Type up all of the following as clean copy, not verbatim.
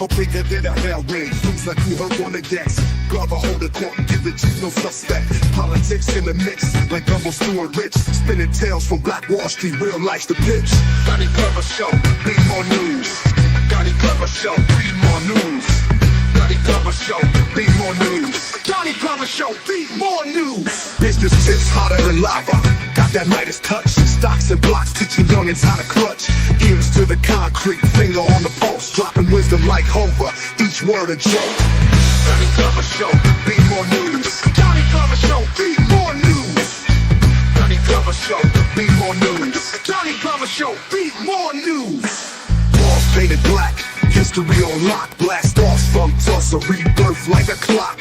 Or bigger than a hell ring. Things like you heard on the decks. Brother hold the court and give the chief no suspect. Politics in the mix, like Gumbo Stewart Rich. Spinning tales from Black Wall Street, real life's the pitch. Johnny Glover Show, be more news. Johnny Glover Show, be more news. Johnny Glover Show, be more news. Johnny Glover Show, be more news. Business tips hotter than lava. Got that Midas touch. Stocks and blocks teaching youngins how to clutch. Ears to the concrete, finger on the pulse. Dropping wisdom like Homer, each word a joke. Johnny Glover Show, be more news. Johnny Glover Show, be more news. Johnny Glover Show, be more news. Johnny Glover Show, be more news. Walls painted black, history on lock. Blast off from Tulsa, rebirth like a clock.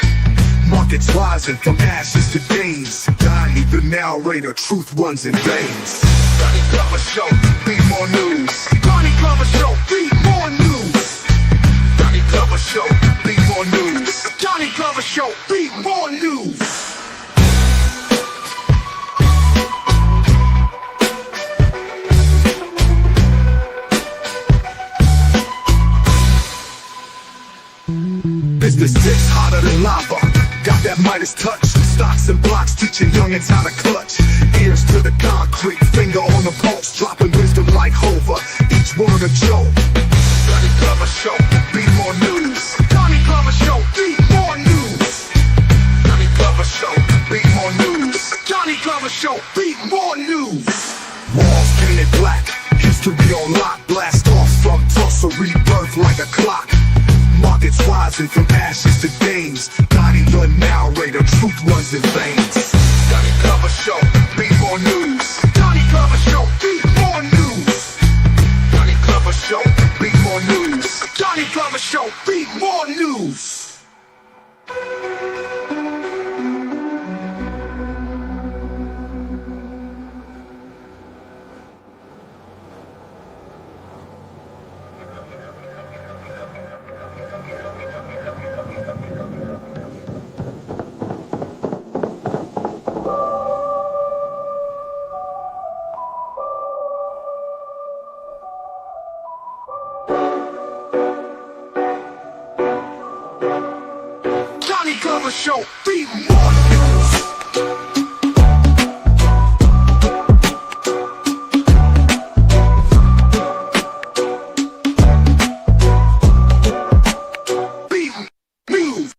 Markets rising from ashes to gains. Donnie the narrator, truth runs in veins. Johnny Glover Show, be more news. Johnny Glover Show, be more news. Johnny Glover Show, be more news. Johnny Glover Show, be more news. Business tips hotter than lava. Got that Midas touch. Stocks and blocks teaching youngins how to clutch. Ears to the concrete, finger on the pulse. Dropping wisdom like Homer, each word a joke. Johnny Glover Show, be more news. Johnny Glover Show, be more news. Johnny Glover Show, be more news. Johnny Glover Show, be more news. Walls painted black, history on lock. Blast off from Tulsa, rebirth like a clock. Markets rising from ashes to gains. Donnie the narrator, truth runs in veins. Johnny Glover Show, be more news. Johnny Glover Show, be more news. Johnny Glover Show, be more news. Johnny Glover Show, be more news. Show, be more news. Be news.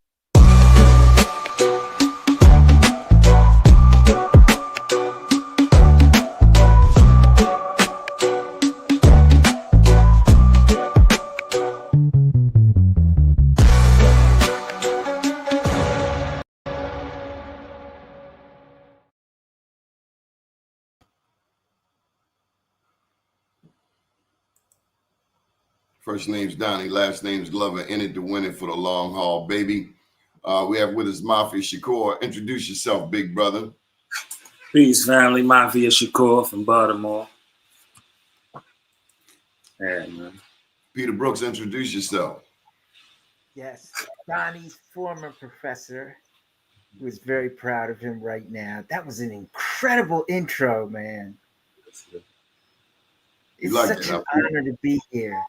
First name's Donnie, last name's Glover. In it to win it for the long haul, baby. We have with us Mafia Shakur. Introduce yourself, big brother. Peace, family. Mafia Shakur from Baltimore. Yeah, man. Peter Brooks, introduce yourself. Yes, Donnie's former professor, who is very proud of him right now. That was an incredible intro, man. It's such an honor to be here.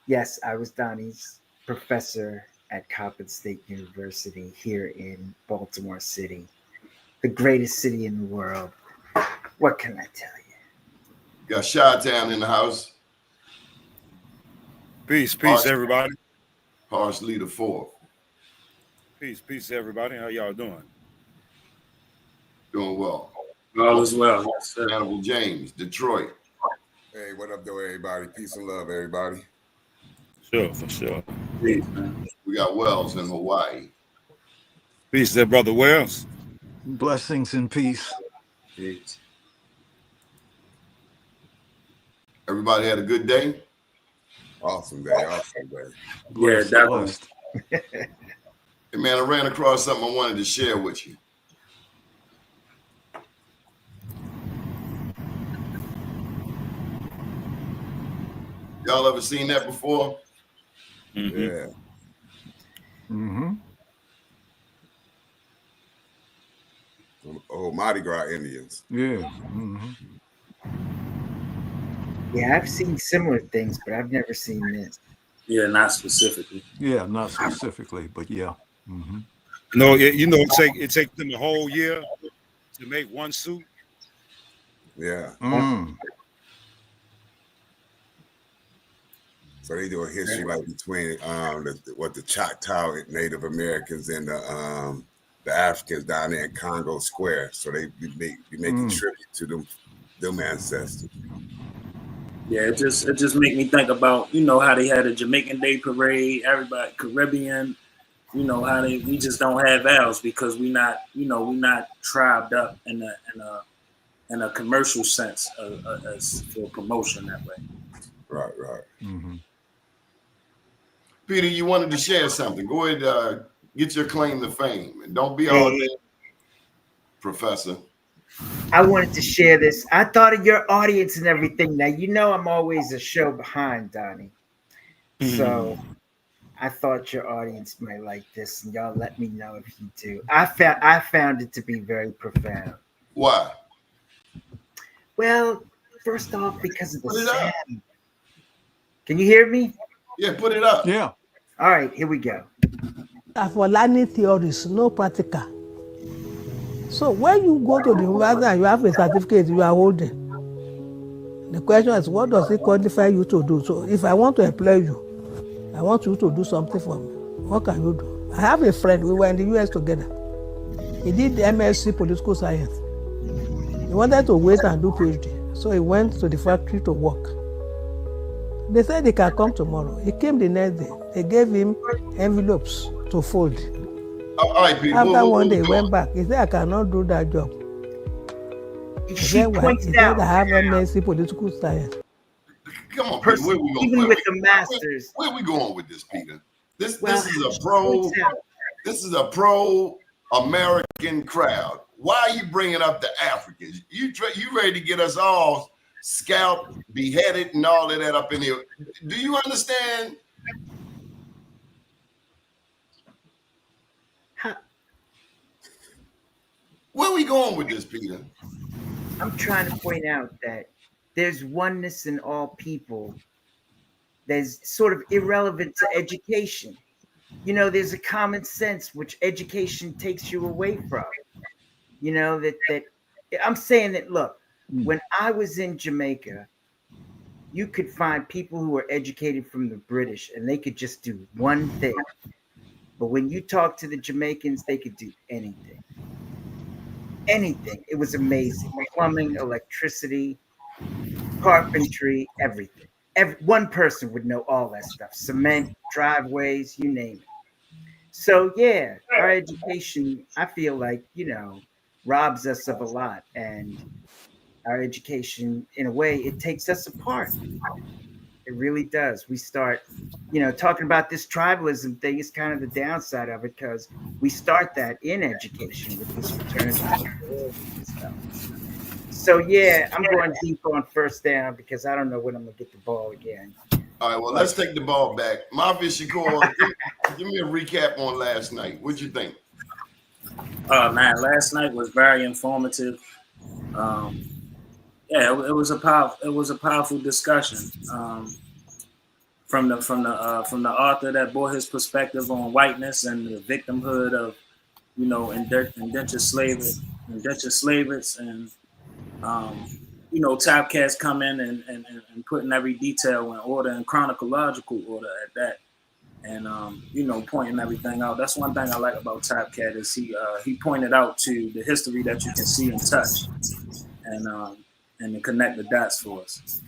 Yes, I was Donnie's professor at Coppin State University here in Baltimore City, the greatest city in the world. What can I tell you? Got Chi-Town in the house. Peace, everybody. Harsh Leader 4. Peace, everybody. How y'all doing? Doing well. All is well. Yes, Hannibal James, Detroit. Hey, what up, though, everybody? Peace and love, everybody. Sure, for sure. Peace, man. We got Wells in Hawaii. Peace there, Brother Wells. Blessings and peace. Peace. Everybody had a good day? Awesome day. Yeah, definitely. Hey, man, I ran across something I wanted to share with you. Y'all ever seen that before? Mm-hmm. Yeah. Mm-hmm. Oh, Mardi Gras Indians. Yeah. Mm-hmm. Yeah, I've seen similar things, but I've never seen this. Yeah, not specifically. Yeah, not specifically, but yeah. Mm-hmm. No, it takes them a whole year to make one suit. Yeah. Mm. So they do a history like between the Choctaw Native Americans and the Africans down there in Congo Square. So they be making tribute to them ancestors. Yeah, it just make me think about, how they had a Jamaican Day parade, everybody Caribbean, how we just don't have ours because we not tribed up in a commercial sense as for promotion that way. Right. Mm-hmm. Peter, you wanted to share something. Go ahead, get your claim to fame, and don't be all day, Professor. I wanted to share this. I thought of your audience and everything. Now, I'm always a show behind, Donnie. So I thought your audience might like this, and y'all let me know if you do. I found it to be very profound. Why? Well, first off, because of the Put it up. sound. Can you hear me? Yeah, put it up. Yeah. All right, here we go. For learning theories, no practical. So when you go to the university and you have a certificate you are holding, the question is, what does it qualify you to do? So if I want to employ you, I want you to do something for me. What can you do? I have a friend, we were in the US together. He did the MSc political science. He wanted to wait and do PhD. So he went to the factory to work. They said he can come tomorrow. He came the next day. They gave him envelopes to fold. All right, Peter. After one day, he went back. He said, I cannot do that job. He said, I have MSc political science. Come on, Peter. Where we going? Even with the masters. Where we going with this, Peter? This is a pro-American crowd. Why are you bringing up the Africans? You ready to get us all scalped, beheaded, and all of that up in here? Do you understand? Where are we going with this, Peter? I'm trying to point out that there's oneness in all people that's sort of irrelevant to education. There's a common sense which education takes you away from. That I'm saying that, look, when I was in Jamaica, you could find people who were educated from the British and they could just do one thing. But when you talk to the Jamaicans, they could do anything. Anything. It was amazing. Plumbing, electricity, carpentry, everything. One person would know all that stuff. Cement, driveways, you name it. So, yeah, our education, I feel like, robs us of a lot. And our education, in a way, it takes us apart. It really does. We start, talking about this tribalism thing is kind of the downside of it, because we start that in education with this fraternity and stuff. So, yeah, I'm going deep on first down because I don't know when I'm going to get the ball again. All right, well, let's take the ball back. Mafia Shakur, give me a recap on last night. What'd you think? Man, last night was very informative. It was a powerful discussion from the author that brought his perspective on whiteness and the victimhood of indentured slavery, and Topcatz come in and putting every detail in order and chronological order at that, and pointing everything out. That's one thing I like about Topcatz is he pointed out to the history that you can see and touch, and to connect the dots for us.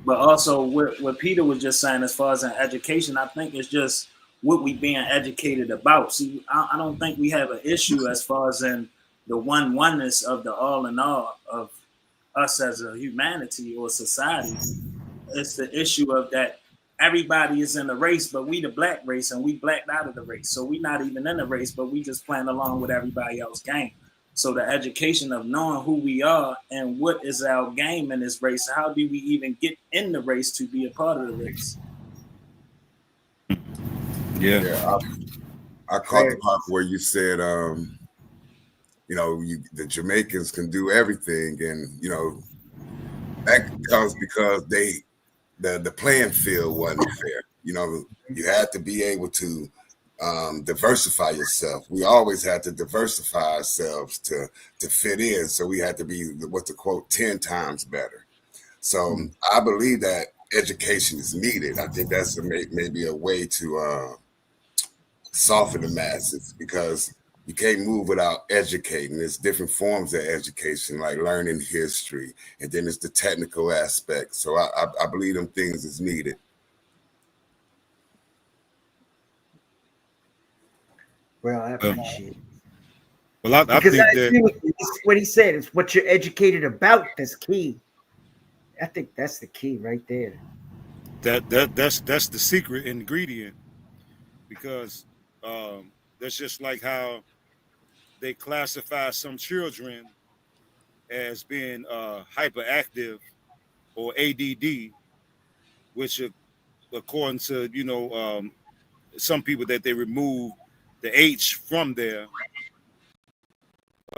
But also what Peter was just saying as far as in education, I think it's just what we being educated about. See, I don't think we have an issue as far as in the oneness of the all in all of us as a humanity or society. It's the issue of that everybody is in the race, but we the black race and we blacked out of the race. So we not even in the race, but we just playing along with everybody else's game. So the education of knowing who we are and what is our game in this race, how do we even get in the race to be a part of the race? Yeah. I caught the part where you said, the Jamaicans can do everything, and that comes because they the playing field wasn't fair. You know, you had to be able to diversify yourself. We always had to diversify ourselves to fit in. So we had to be, what's the quote, 10 times better. So I believe that education is needed. I think that's maybe a way to soften the masses, because you can't move without educating. There's different forms of education, like learning history, and then it's the technical aspect. So I believe them things is needed. Well, I appreciate it. Well, I Because think I that agree with you. This is what he said. It's what you're educated about that's key. I think that's the key right there. that's the secret ingredient, because that's just like how they classify some children as being hyperactive or ADD, which according to some people, that they remove the H from there,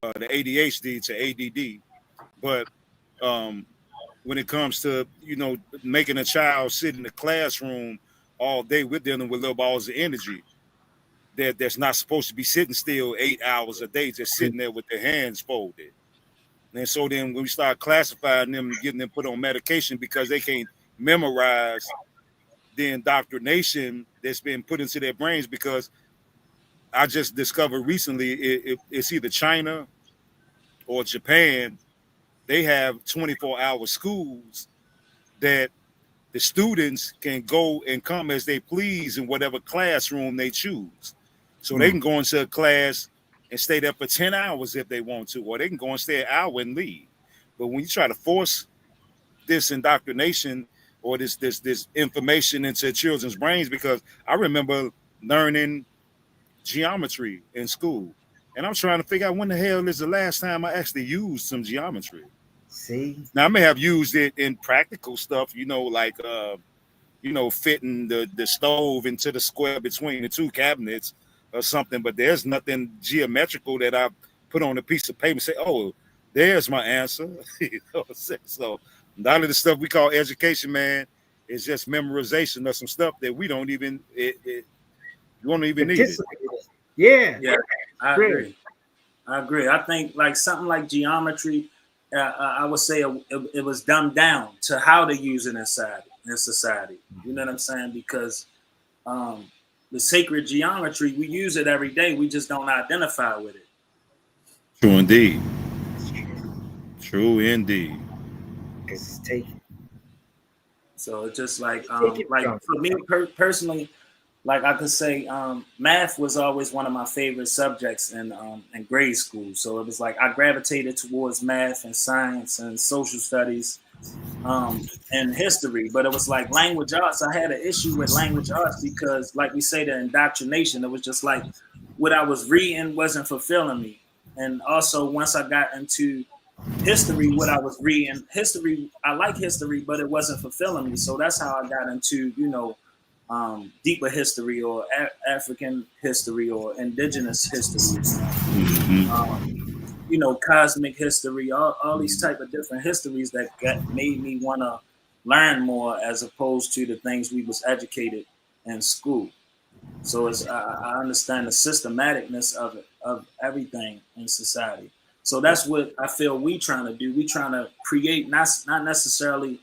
the ADHD to ADD. But when it comes to making a child sit in the classroom all day, we're dealing with little balls of energy that's not supposed to be sitting still 8 hours a day, just sitting there with their hands folded. And so then when we start classifying them and getting them put on medication because they can't memorize the indoctrination that's been put into their brains, because I just discovered recently it's either China or Japan. They have 24-hour schools that the students can go and come as they please in whatever classroom they choose. So they can go into a class and stay there for 10 hours if they want to, or they can go and stay an hour and leave. But when you try to force this indoctrination or this information into children's brains, because I remember learning geometry in school, and I'm trying to figure out when the hell is the last time I actually used some geometry. See? Now I may have used it in practical stuff, like fitting the stove into the square between the two cabinets or something, but there's nothing geometrical that I put on a piece of paper and say, oh, there's my answer. So a lot of the stuff we call education, man, is just memorization of some stuff that we don't even you won't even need it. Yeah. Yeah, I agree. I think like something like geometry, I would say it was dumbed down to how to use it in society. You know what I'm saying? Because the sacred geometry, we use it every day. We just don't identify with it. True indeed. True indeed. Because it's taken. So it's just like for me personally, like I could say, math was always one of my favorite subjects in grade school. So it was like I gravitated towards math and science and social studies and history. But it was like language arts. I had an issue with language arts because, like we say, the indoctrination. It was just like what I was reading wasn't fulfilling me. And also once I got into history, what I was reading, history, I like history, but it wasn't fulfilling me. So that's how I got into, deeper history or African history or indigenous history, cosmic history, all these type of different histories that made me want to learn more as opposed to the things we was educated in school. So I understand the systematicness of it, of everything in society. So that's what I feel we trying to do. We trying to create not necessarily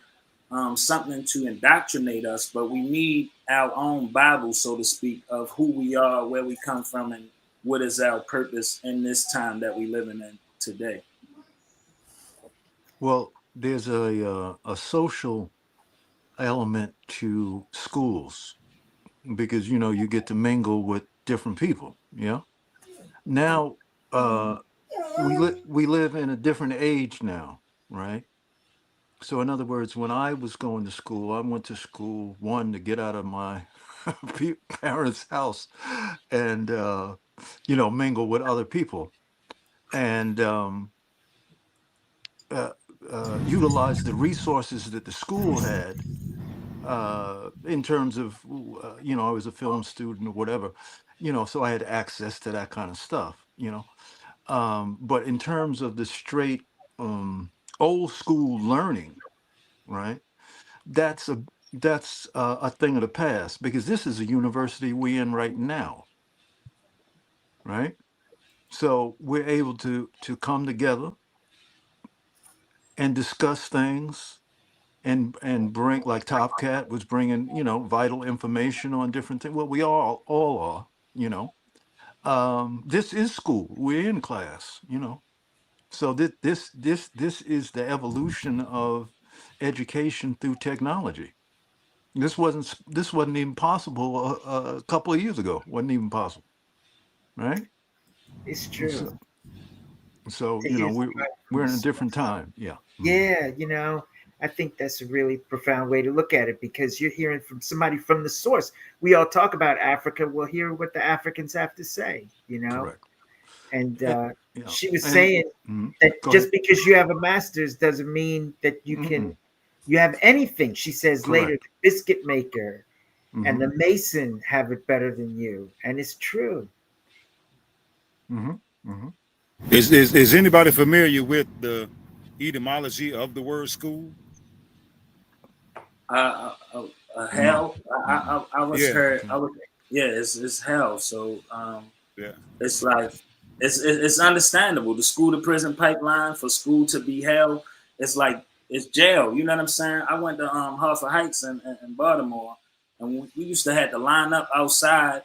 something to indoctrinate us, but we need our own Bible, so to speak, of who we are, where we come from, and what is our purpose in this time that we living in today. Well, there's a social element to schools because you get to mingle with different people. Yeah. Now we live in a different age now, right? So in other words, when I was going to school, I went to school one to get out of my parents' house and mingle with other people and utilize the resources that the school had in terms of I was a film student or whatever, so I had access to that kind of stuff, but in terms of the straight old school learning, right? That's that's a thing of the past because this is a university we in right now, right? So we're able to come together and discuss things and bring like Top Cat was bringing vital information on different things. Well, we all are, you know. This is school. We're in class. So this is the evolution of education through technology. This wasn't even possible a couple of years ago. Wasn't even possible, right? It's So, true. so To hear somebody from we're the in a source. different time. Yeah. Yeah, I think that's a really profound way to look at it because you're hearing from somebody from the source. We all talk about Africa. We'll hear what the Africans have to say. Correct. And Eh, yeah. she was And saying that go ahead. just because you have a master's doesn't mean that Mm-mm. you have anything. She says later, Correct. the biscuit maker and Mm-hmm. the mason have it better than you. And it's true. Mm-hmm. Mm-hmm. Is anybody familiar with the etymology of the word school? No. Hell. Mm-mm. I was Yeah, heard. Okay. I was yeah. It's hell. So yeah. it's like it's understandable. The school to prison pipeline for school to be hell. It's like it's jail. You know what I'm saying? I went to Hartford Heights in Baltimore, and we used to have to line up outside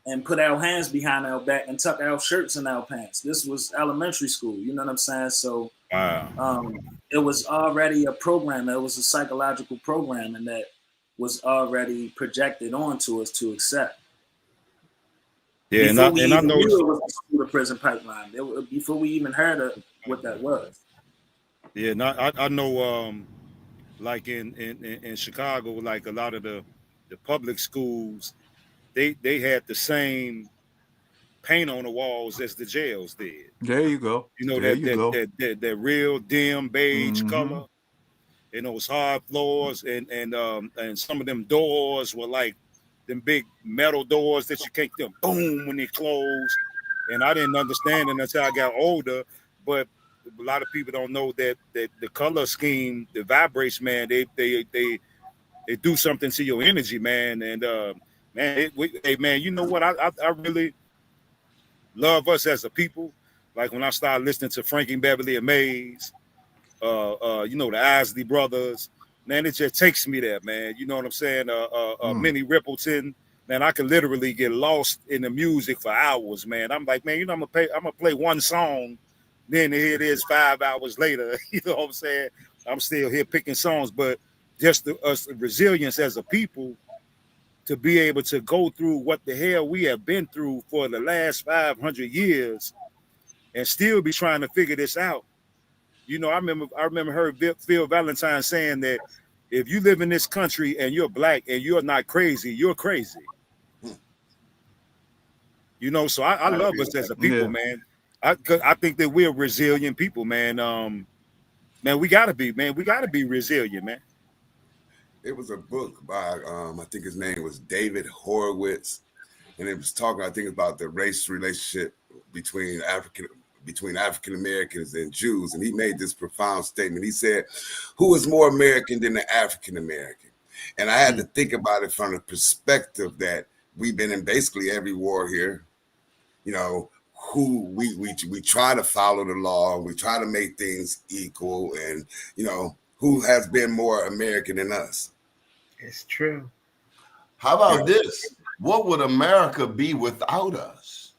and put our hands behind our back and tuck our shirts in our pants. This was elementary school. You know what I'm saying? So Wow. it was already a program. It was a psychological program, and that was already projected onto us to accept. Yeah, Before we I even noticed. knew it was a school to prison pipeline, before we even heard of what that was. Yeah, and I know. Like in Chicago, like a lot of the public schools, they had the same paint on the walls as the jails did. There you go. You know There that you that go. that that, that real dim beige Mm-hmm. color. Those hard floors and some of them doors were like them big metal doors that you can't them boom when they close. And I didn't understand it until I got older. But a lot of people don't know that the color scheme, the vibrates, man, they do something to your energy, man. And hey, man, you know what? I really love us as a people. Like when I started listening to Frankie Beverly and Mays, the Isley Brothers, man, it just takes me there, man. You know what I'm saying? Mm. Minnie Rippleton, man, I could literally get lost in the music for hours, man. I'm like, man, I'm gonna play one song, then here it is 5 hours later. You know what I'm saying? I'm still here picking songs, but just us resilience as a people to be able to go through what the hell we have been through for the last 500 years and still be trying to figure this out. I remember heard Phil Valentine saying that if you live in this country and you're black and you're not crazy, you're crazy. So I love us as a people, Yeah. man. I think that we're resilient people, man. Man, we gotta be resilient, man. It was a book by I think his name was David Horowitz, and it was talking, I think, about the race relationship between African Americans and Jews. And he made this profound statement. He said, "Who is more American than the African American?" And I had to think about it from the perspective that we've been in basically every war here. Who we try to follow the law, we try to make things equal, and who has been more American than us? It's true. How about this? What would America be without us?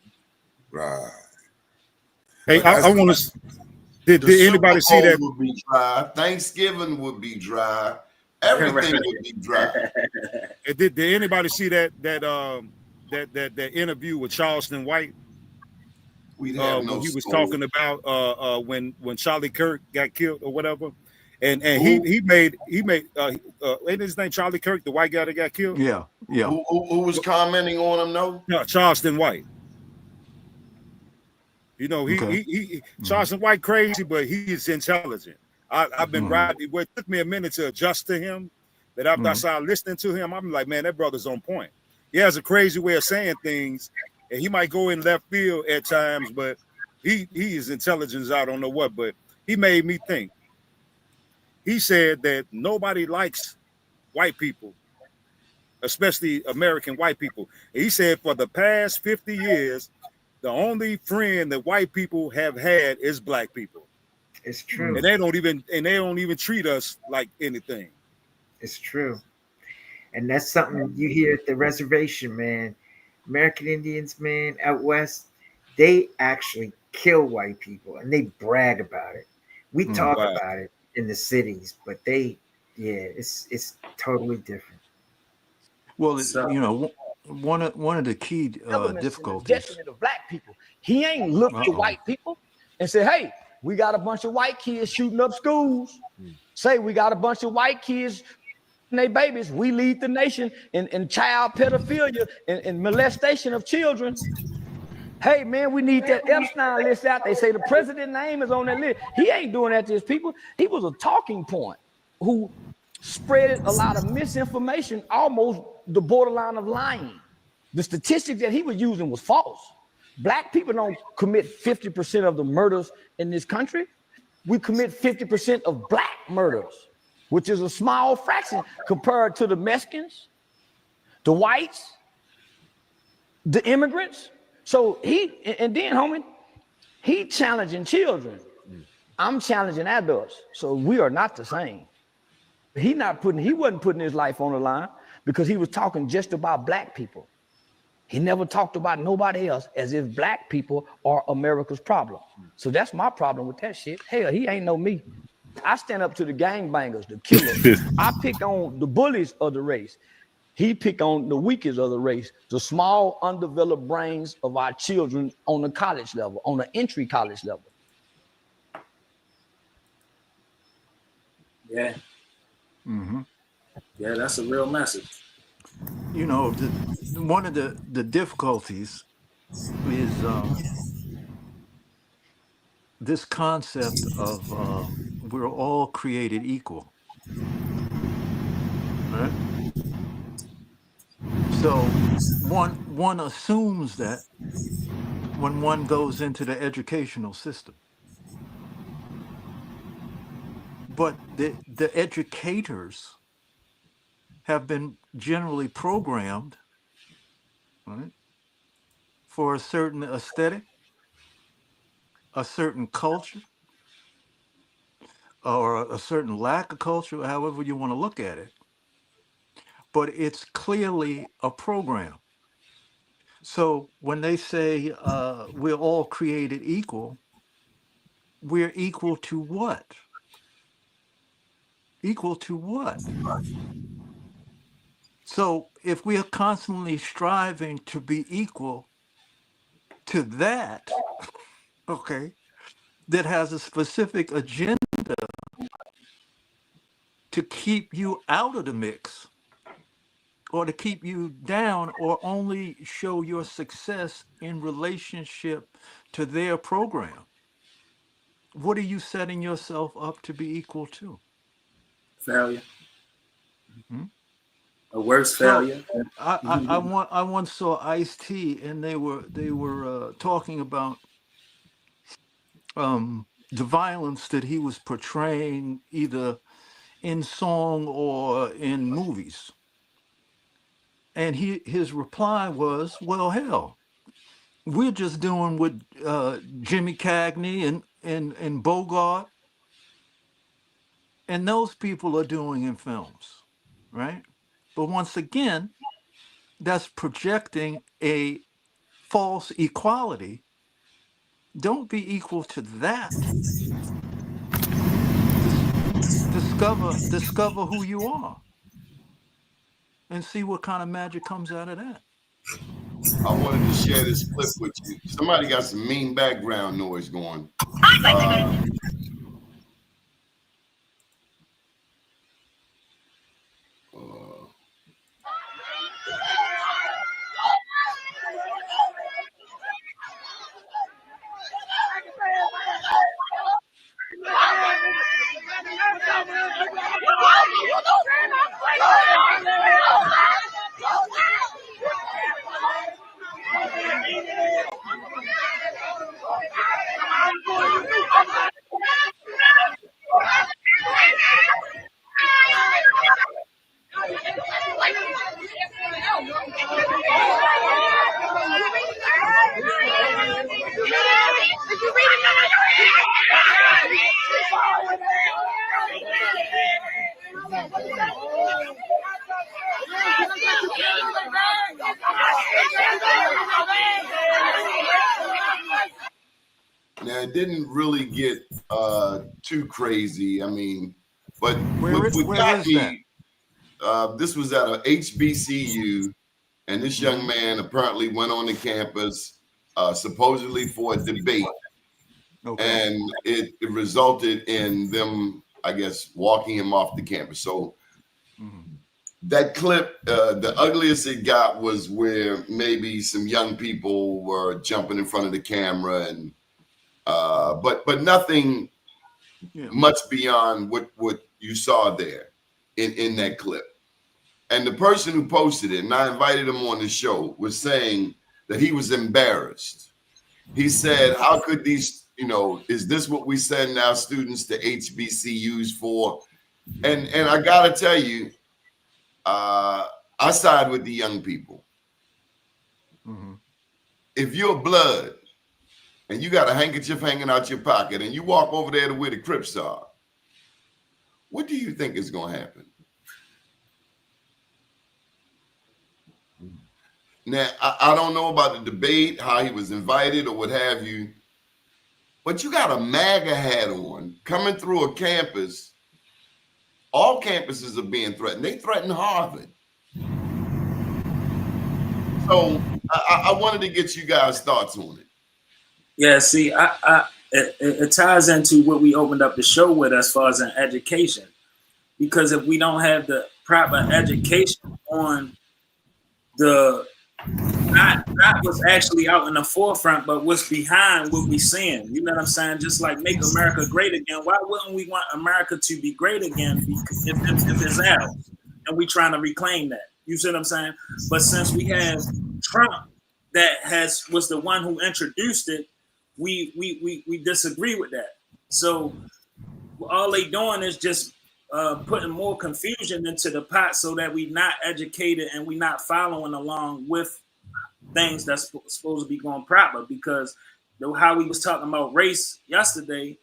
Right. Hey, I want to. Did The Super anybody see Bowl that? would be dry. Thanksgiving would be dry. Everything would be dry. Did anybody see that interview with Charleston White? We'd have no When he was school. talking about when Charlie Kirk got killed or whatever, and Who? he made ain't his name Charlie Kirk, the white guy that got killed? Yeah. Yeah. Who was commenting on him? No. Charleston White. Okay. He Charleston White crazy, but he is intelligent. I've been riding. It took me a minute to adjust to him. But after I started listening to him, I'm like, man, that brother's on point. He has a crazy way of saying things, and he might go in left field at times, but he is intelligent as I don't know what. But he made me think. He said that nobody likes white people, especially American white people. And he said for the past 50 years, the only friend that white people have had is black people. It's true. And they don't even treat us like anything. It's true. And that's something you hear at the reservation, man. American Indians, man, out west, they actually kill white people and they brag about it. We talk Wow. about it in the cities, but it's totally different. Well, So- you know, one of the key difficulties. Detriment of black people. He ain't looked to white people and said, "Hey, we got a bunch of white kids shooting up schools. Say we got a bunch of white kids and they babies. We lead the nation in child pedophilia and molestation of children. Hey, man, we need that Epstein list out. They say the president's name is on that list. He ain't doing that to his people. He was a talking point who spread a lot of misinformation, almost the borderline of lying. The statistics that he was using was false. Black people don't commit 50% of the murders in this country. We commit 50% of black murders, which is a small fraction compared to the Mexicans, the whites, the immigrants. So and then, homie, he challenging children. I'm challenging adults. So we are not the same. He wasn't putting his life on the line because he was talking just about black people. He never talked about nobody else as if black people are America's problem. So that's my problem with that shit. Hell, he ain't no me. I stand up to the gangbangers, the killers. I pick on the bullies of the race. He pick on the weakest of the race, the small, undeveloped brains of our children on the college level, on the entry college level. Yeah. Mm-hmm. Yeah, that's a real message. You know, one of the difficulties is this concept of we're all created equal. Right? So one assumes that when one goes into the educational system. But the educators have been generally programmed, right, for a certain aesthetic, a certain culture, or a certain lack of culture, however you want to look at it. But it's clearly a program. So when they say we're all created equal, we're equal to what? Equal to what? So if we are constantly striving to be equal to that, okay, that has a specific agenda to keep you out of the mix or to keep you down or only show your success in relationship to their program, what are you setting yourself up to be equal to? Failure. Hmm? A worse So failure. I once saw Ice-T and they were talking about the violence that he was portraying either in song or in movies. And his reply was, well, hell, we're just doing what Jimmy Cagney and Bogart and those people are doing in films, right? But once again, that's projecting a false equality. Don't be equal to that. Discover who you are and see what kind of magic comes out of that. I wanted to share this clip with you. Somebody got some mean background noise going. didn't really get too crazy. I mean, but Where is that? This was at a HBCU, and this young man apparently went on the campus, supposedly for a debate. Okay. And it resulted in them, I guess, walking him off the campus. So that clip, the ugliest it got was where maybe some young people were jumping in front of the camera, and but nothing much beyond what you saw there in that clip. And the person who posted it, and I invited him on the show, was saying that he was embarrassed. He said, how could these, is this what we send our students to HBCUs for? And I gotta tell you, I side with the young people. If you're blood and you got a handkerchief hanging out your pocket and you walk over there to where the Crips are, what do you think is gonna happen? Now, I don't know about the debate, how he was invited or what have you, but you got a MAGA hat on coming through a campus. All campuses are being threatened. They threatened Harvard. So I wanted to get you guys' thoughts on it. Yeah, see, it ties into what we opened up the show with as far as an education. Because if we don't have the proper education on the not what's actually out in the forefront, but what's behind what we seeing. You know what I'm saying? Just like make America great again. Why wouldn't we want America to be great again? Because if it's ours and we trying to reclaim that. You see what I'm saying? But since we have Trump that was the one who introduced it, we disagree with that. So all they doing is just putting more confusion into the pot so that we not educated and we not following along with things that's supposed to be going proper. Because how we was talking about race yesterday,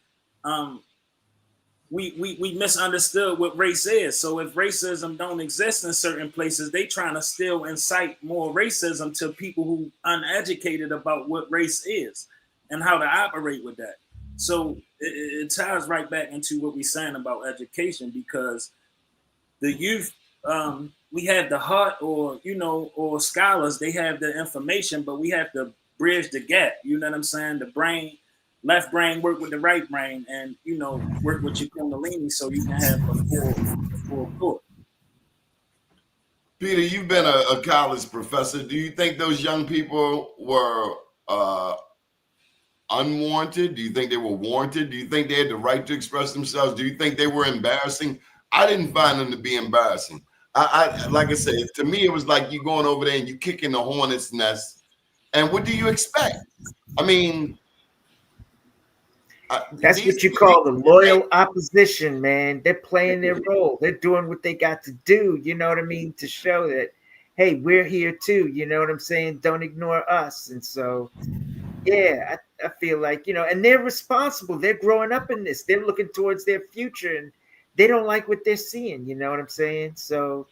we misunderstood what race is. So if racism don't exist in certain places, they trying to still incite more racism to people who uneducated about what race is and how to operate with that. So it ties right back into what we're saying about education, because the youth, we have the heart, or scholars, they have the information, but we have to bridge the gap. You know what I'm saying? The brain, left brain work with the right brain, and work with your kundalini so you can have a full thought. Peter, you've been a college professor. Do you think those young people were unwarranted? Do you think they were warranted? Do you think they had the right to express themselves? Do you think they were embarrassing? I didn't find them to be embarrassing. I like I said, to me, it was like you going over there and you kicking the hornet's nest. And what do you expect? I mean, that's what you call the loyal opposition, man. They're playing their role. They're doing what they got to do. You know what I mean? To show that, hey, we're here too. You know what I'm saying? Don't ignore us. And so, yeah, I feel like, and they're responsible. They're growing up in this. They're looking towards their future, and they don't like what they're seeing. You know what I'm saying? So,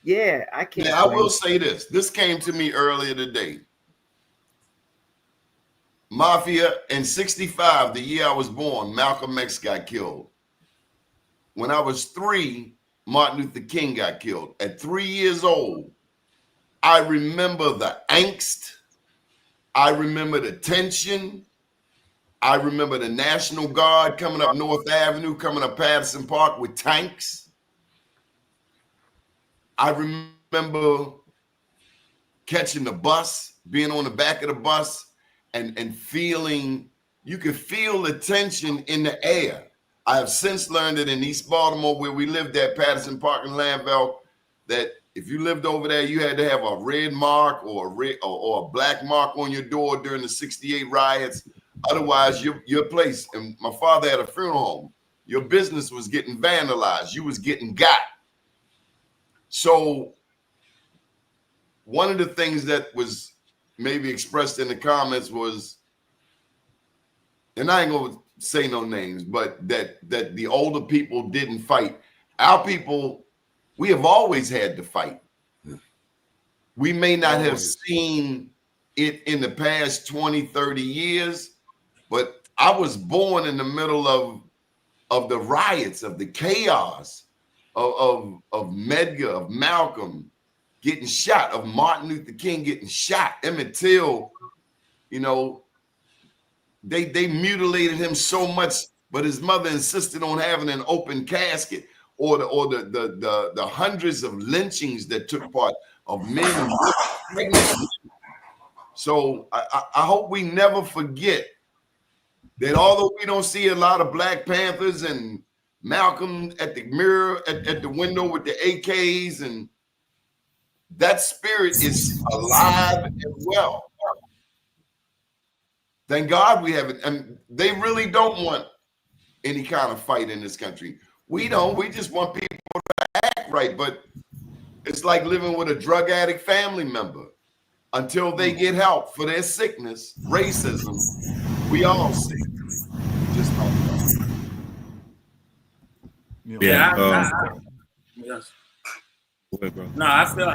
yeah, I can't. Yeah, I will say this. This came to me earlier today. Mafia in '65, the year I was born, Malcolm X got killed. When I was 3, Martin Luther King got killed. At 3 years old, I remember the angst. I remember the tension. I remember the National Guard coming up North Avenue, coming up Patterson Park with tanks. I remember catching the bus, being on the back of the bus, and feeling, you could feel the tension in the air. I have since learned that in East Baltimore, where we lived at Patterson Park in Landville, that if you lived over there, you had to have a red mark or a black mark on your door during the '68 riots. Otherwise, your place, and my father had a funeral home, your business was getting vandalized. You was getting got. So one of the things that was maybe expressed in the comments was, and I ain't gonna say no names, but that the older people didn't fight. Our people, we have always had to fight. We may not have seen it in the past 20, 30 years, but I was born in the middle of the riots, of the chaos, of Medgar, of Malcolm getting shot, of Martin Luther King getting shot, Emmett Till, you know, they mutilated him so much, but his mother insisted on having an open casket, or the hundreds of lynchings that took part of men. So I hope we never forget that although we don't see a lot of Black Panthers and Malcolm at the mirror at the window with the AKs, and that spirit is alive and well. Thank God we have it. And they really don't want any kind of fight in this country. We don't. We just want people to act right. But it's like living with a drug addict family member. Until they get help for their sickness, racism, we all sick. Just don't know. Yes. No, I feel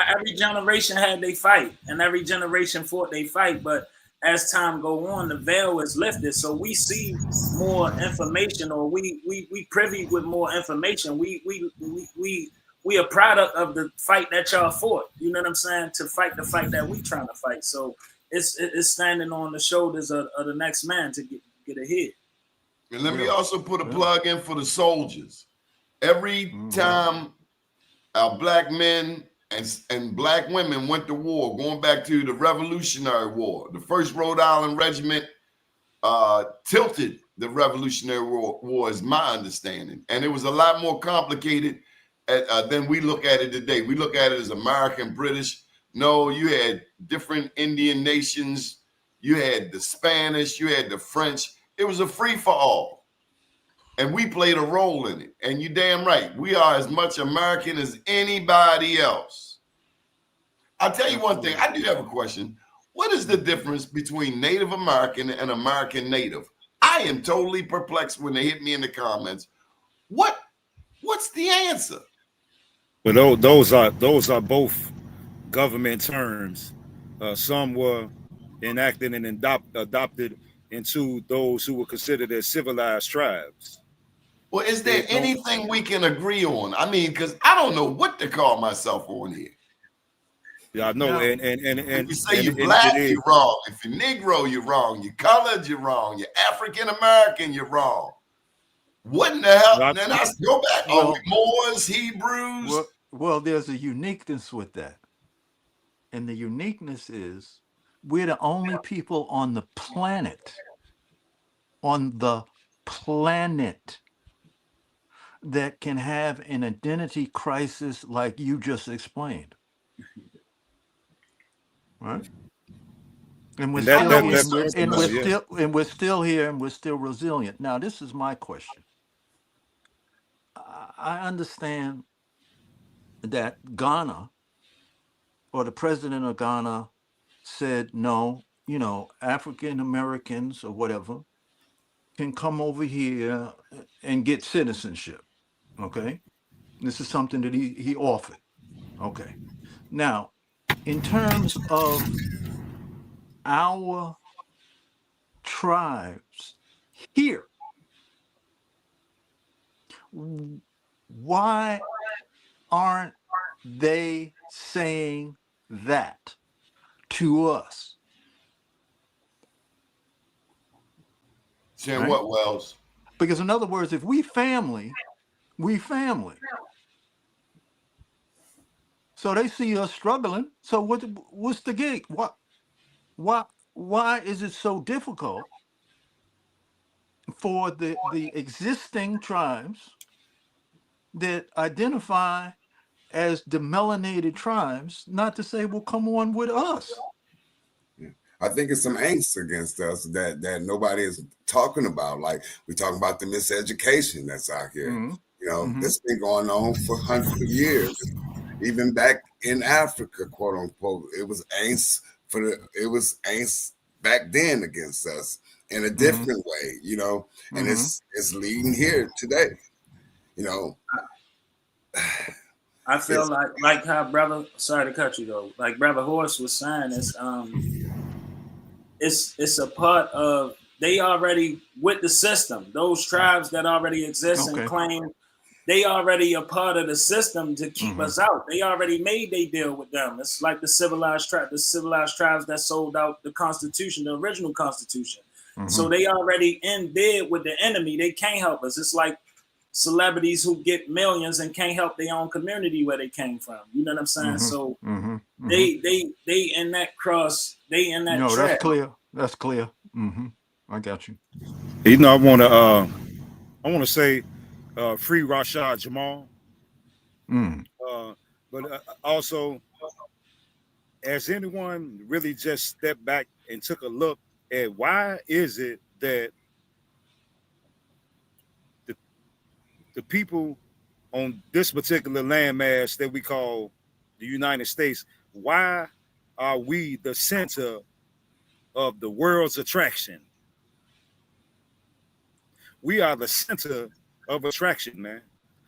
every generation had their fight, and every generation fought their fight. But as time go on, the veil is lifted, so we see more information, or we privy with more information. We a product of the fight that y'all fought. You know what I'm saying? To fight the fight that we trying to fight. So it's standing on the shoulders of the next man to get ahead. And let me also put a plug in for the soldiers. Every time our Black men and Black women went to war, going back to the Revolutionary War, the 1st Rhode Island Regiment tilted the Revolutionary War, is my understanding. And it was a lot more complicated then we look at it today. We look at it as American, British. No, you had different Indian nations. You had the Spanish. You had the French. It was a free-for-all. And we played a role in it. And you're damn right. We are as much American as anybody else. I'll tell you one thing. I do have a question. What is the difference between Native American and American Native? I am totally perplexed when they hit me in the comments. What's the answer? Well, those are both government terms. Some were enacted and adopted into those who were considered as civilized tribes. Well, is there anything we can agree on? I mean, because I don't know what to call myself on here. Yeah, I know. And if you say you're Black, you're wrong. If you're Negro, you're wrong. You're colored, you're wrong. You're African American, you're wrong. What in the hell? Then I go back. Moors, Hebrews. Well, there's a uniqueness with that. And the uniqueness is we're the only people on the planet, that can have an identity crisis like you just explained. Right? And we're still here and we're still resilient. Now, this is my question. I understand that Ghana, or the president of Ghana, said no, African Americans or whatever can come over here and get citizenship. Okay. This is something that he offered. Okay. Now, in terms of our tribes here, why aren't they saying that to us? Saying what, Wells? Because in other words, if we family. So they see us struggling. So what's the gig? Why is it so difficult for the existing tribes that identify as the melanated tribes not to say, well, come on with us? I think it's some angst against us that nobody is talking about. Like we talk about the miseducation that's out here. Mm-hmm. This been going on for hundreds of years. Even back in Africa, quote unquote, it was angst back then against us in a different way, and it's leading here today, I feel like how brother, sorry to cut you though, like Brother Horse was saying, it's a part of they already with the system. Those tribes that already exist and claim they already a part of the system to keep us out. They already made they deal with them. It's like the civilized tribes that sold out the Constitution, the original Constitution. So they already in bed with the enemy. They can't help us. It's like celebrities who get millions and can't help their own community where they came from. You know what I'm saying? So they in that cross. They in that. No, trap. that's clear. That's clear. I got you. You know, I want to say, free Rashad Jamal. But also, has anyone really just stepped back and took a look at why is it that the people on this particular landmass that we call the United States, why are we the center of the world's attraction? We are the center of attraction, man.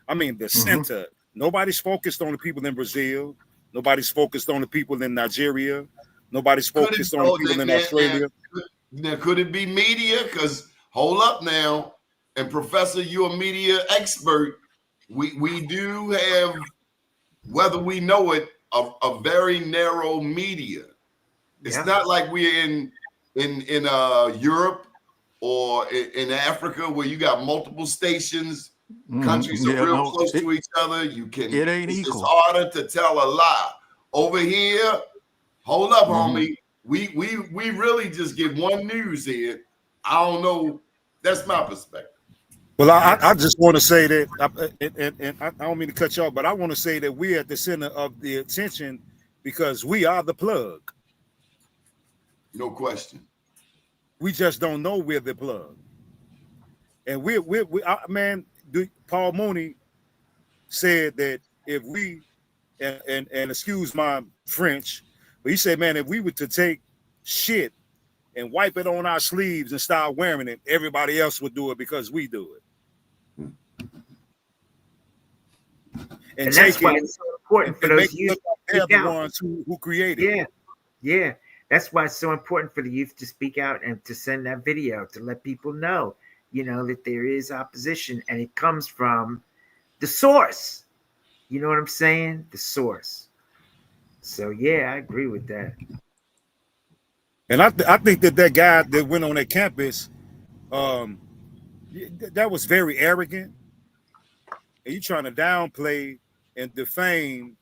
I mean, the center. Nobody's focused on the people in Brazil. Nobody's focused on the people in Nigeria. Nobody's focused on the people in Australia. Now, could it be media? Because hold up now, and Professor, you're a media expert. We do have, whether we know it, a very narrow media. It's not like we're in Europe or in Africa where you got multiple stations. Countries are real close to each other. It ain't equal. It's harder to tell a lie. Over here, hold up, homie. We really just get one news here. I don't know. That's my perspective. Well, I just want to say that, and I don't mean to cut you off, but I want to say that we're at the center of the attention because we are the plug. No question. We just don't know we're the plug. And man, Paul Mooney said that if we, and excuse my French, but he said, man, if we were to take shit and wipe it on our sleeves and start wearing it, everybody else would do it because we do it. And that's why it's so important for those youth to speak out. The ones who created it. Yeah. That's why it's so important for the youth to speak out and to send that video to let people know, that there is opposition and it comes from the source. You know what I'm saying? The source. So, yeah, I agree with that. And I think that guy that went on that campus, that was very arrogant. And you trying to downplay and defame,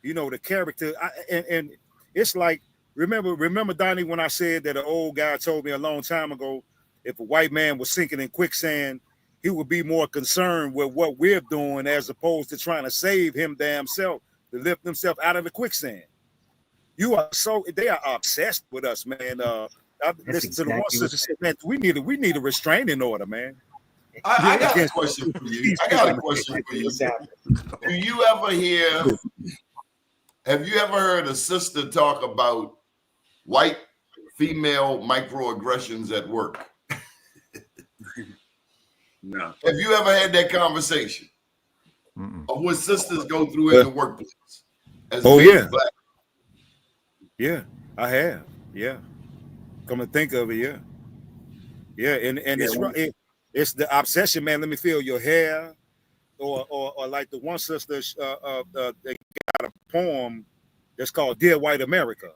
the character. And it's like, remember, Donnie, when I said that an old guy told me a long time ago, if a white man was sinking in quicksand, he would be more concerned with what we're doing as opposed to trying to save him damn self, to lift himself out of the quicksand. They are obsessed with us, man. I listened to the one sister said, man, we need a restraining order, man. I got a question for you. Do you ever have you ever heard a sister talk about white female microaggressions at work? No. Have you ever had that conversation of what sisters go through in the workplace? Black? Yeah, I have. Yeah. Come to think of it, yeah. Yeah, and it's the obsession, man. Let me feel your hair. Or like the one sister, they got a poem that's called Dear White America.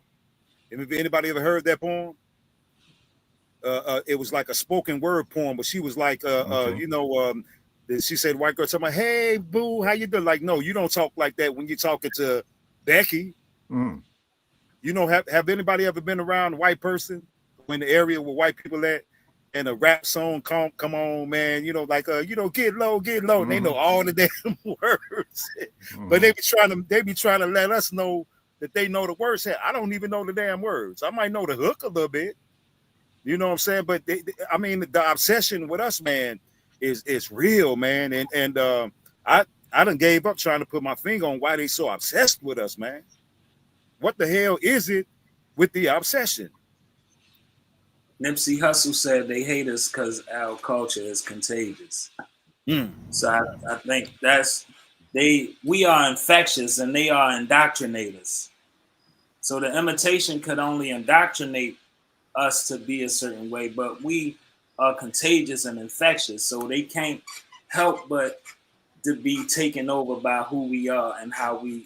Anybody ever heard that poem? It was like a spoken word poem, but she was like, she said, white girl, talking about, hey, boo, how you doing? Like, no, you don't talk like that when you're talking to Becky. Have anybody ever been around a white person in the area where white people at, and a rap song come on, man, get low, and they know all the damn words. But they be trying to let us know that they know the words. I don't even know the damn words. I might know the hook a little bit. You know what I'm saying? But the obsession with us, man, is real, man. And I done gave up trying to put my finger on why they so obsessed with us, man. What the hell is it with the obsession? Nipsey Hussle said they hate us because our culture is contagious. So I think we are infectious and they are indoctrinators. So the imitation could only indoctrinate us to be a certain way, but we are contagious and infectious, so they can't help but to be taken over by who we are and how we,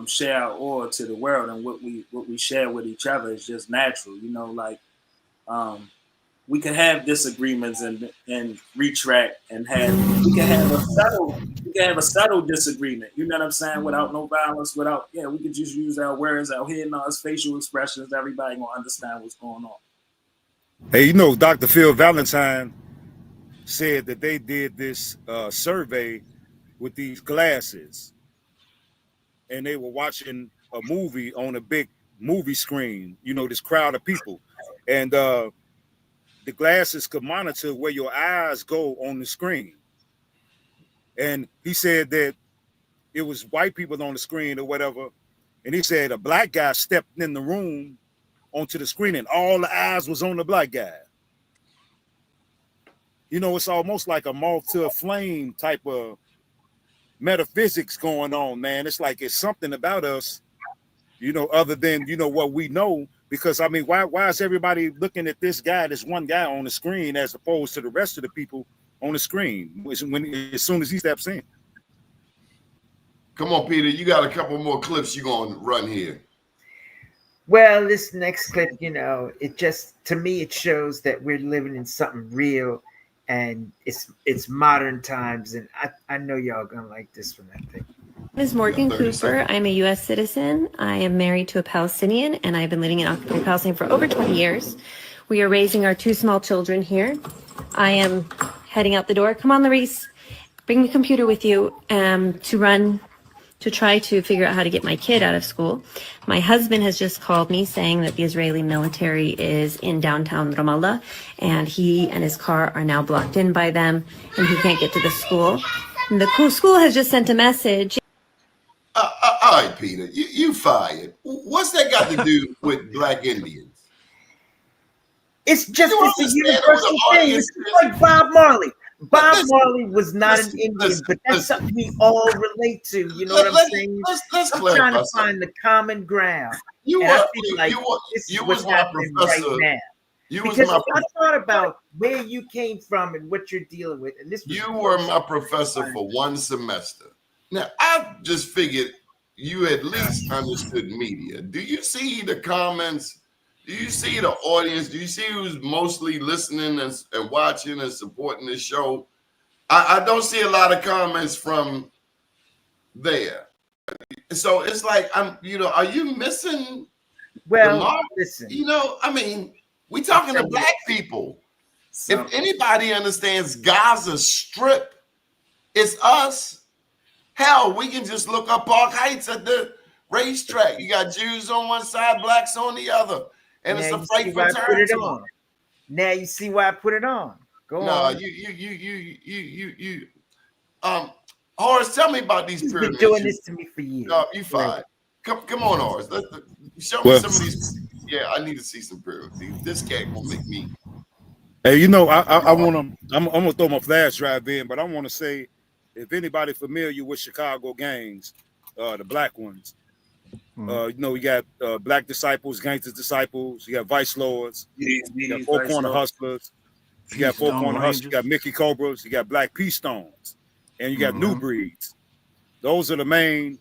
share our aura to the world, and what we share with each other is just natural. We can have disagreements and retract and we can have a subtle disagreement. You know what I'm saying? Without no violence, we could just use our words, our head nods, facial expressions. Everybody gonna understand what's going on. Hey, Dr. Phil Valentine said that they did this survey with these glasses, and they were watching a movie on a big movie screen, this crowd of people. And the glasses could monitor where your eyes go on the screen. And he said that it was white people on the screen or whatever. And he said a black guy stepped in the room onto the screen and all the eyes was on the black guy. It's almost like a moth to a flame type of metaphysics going on, man. It's like it's something about us, other than, what we know. Because, why is everybody looking at this one guy on the screen as opposed to the rest of the people on the screen as soon as he steps in? Come on, Peter. You got a couple more clips you're going to run here. Well, this next clip, it just, to me, it shows that we're living in something real, and it's modern times, and I know y'all gonna like this one, I think. My name is Morgan Cooper. I'm a U.S. citizen. I am married to a Palestinian, and I've been living in occupied Palestine for over 20 years. We are raising our 2 small children here. I am heading out the door. Come on, Larice. Bring the computer with you to try to figure out how to get my kid out of school. My husband has just called me saying that the Israeli military is in downtown Ramallah, and he and his car are now blocked in by them, and he can't get to the school. And the school has just sent a message. All right, Peter, you fired. What's that got to do with Black Indians? It's just a universal thing. It's like Bob Marley. Bob Marley was not an Indian, but that's something we all relate to. You know what I'm saying? Let's I'm trying to find the common ground. You was my professor. Right now. Because I thought about where you came from and what you're dealing with, and you were my professor for 1 semester. Now, I just figured you at least understood media. Do you see the comments? Do you see the audience? Do you see who's mostly listening and watching and supporting this show? I don't see a lot of comments from there. So it's like, are you missing? Well, listen. We talking to Black people. If anybody understands Gaza Strip, it's us. Hell, we can just look up Park Heights at the racetrack. You got Jews on one side, Blacks on the other. And it's a fight for territory. Now you see why I put it on. Go on. Horace, tell me about these pyramids. You've been doing this to me for years. No, you fine. Come on, Horace. Show me some of these. Yeah, I need to see some pyramids. This cat will make me. Hey, I'm gonna throw my flash drive in, but I want to say, if anybody familiar with Chicago gangs, the Black ones, you got Black Disciples, Gangster Disciples, you got Vice Lords, you got Four Corner Hustlers, you got Four Corner Hustlers, you got Mickey Cobras, you got Black Peace Stones, and you got New Breeds. Those are the main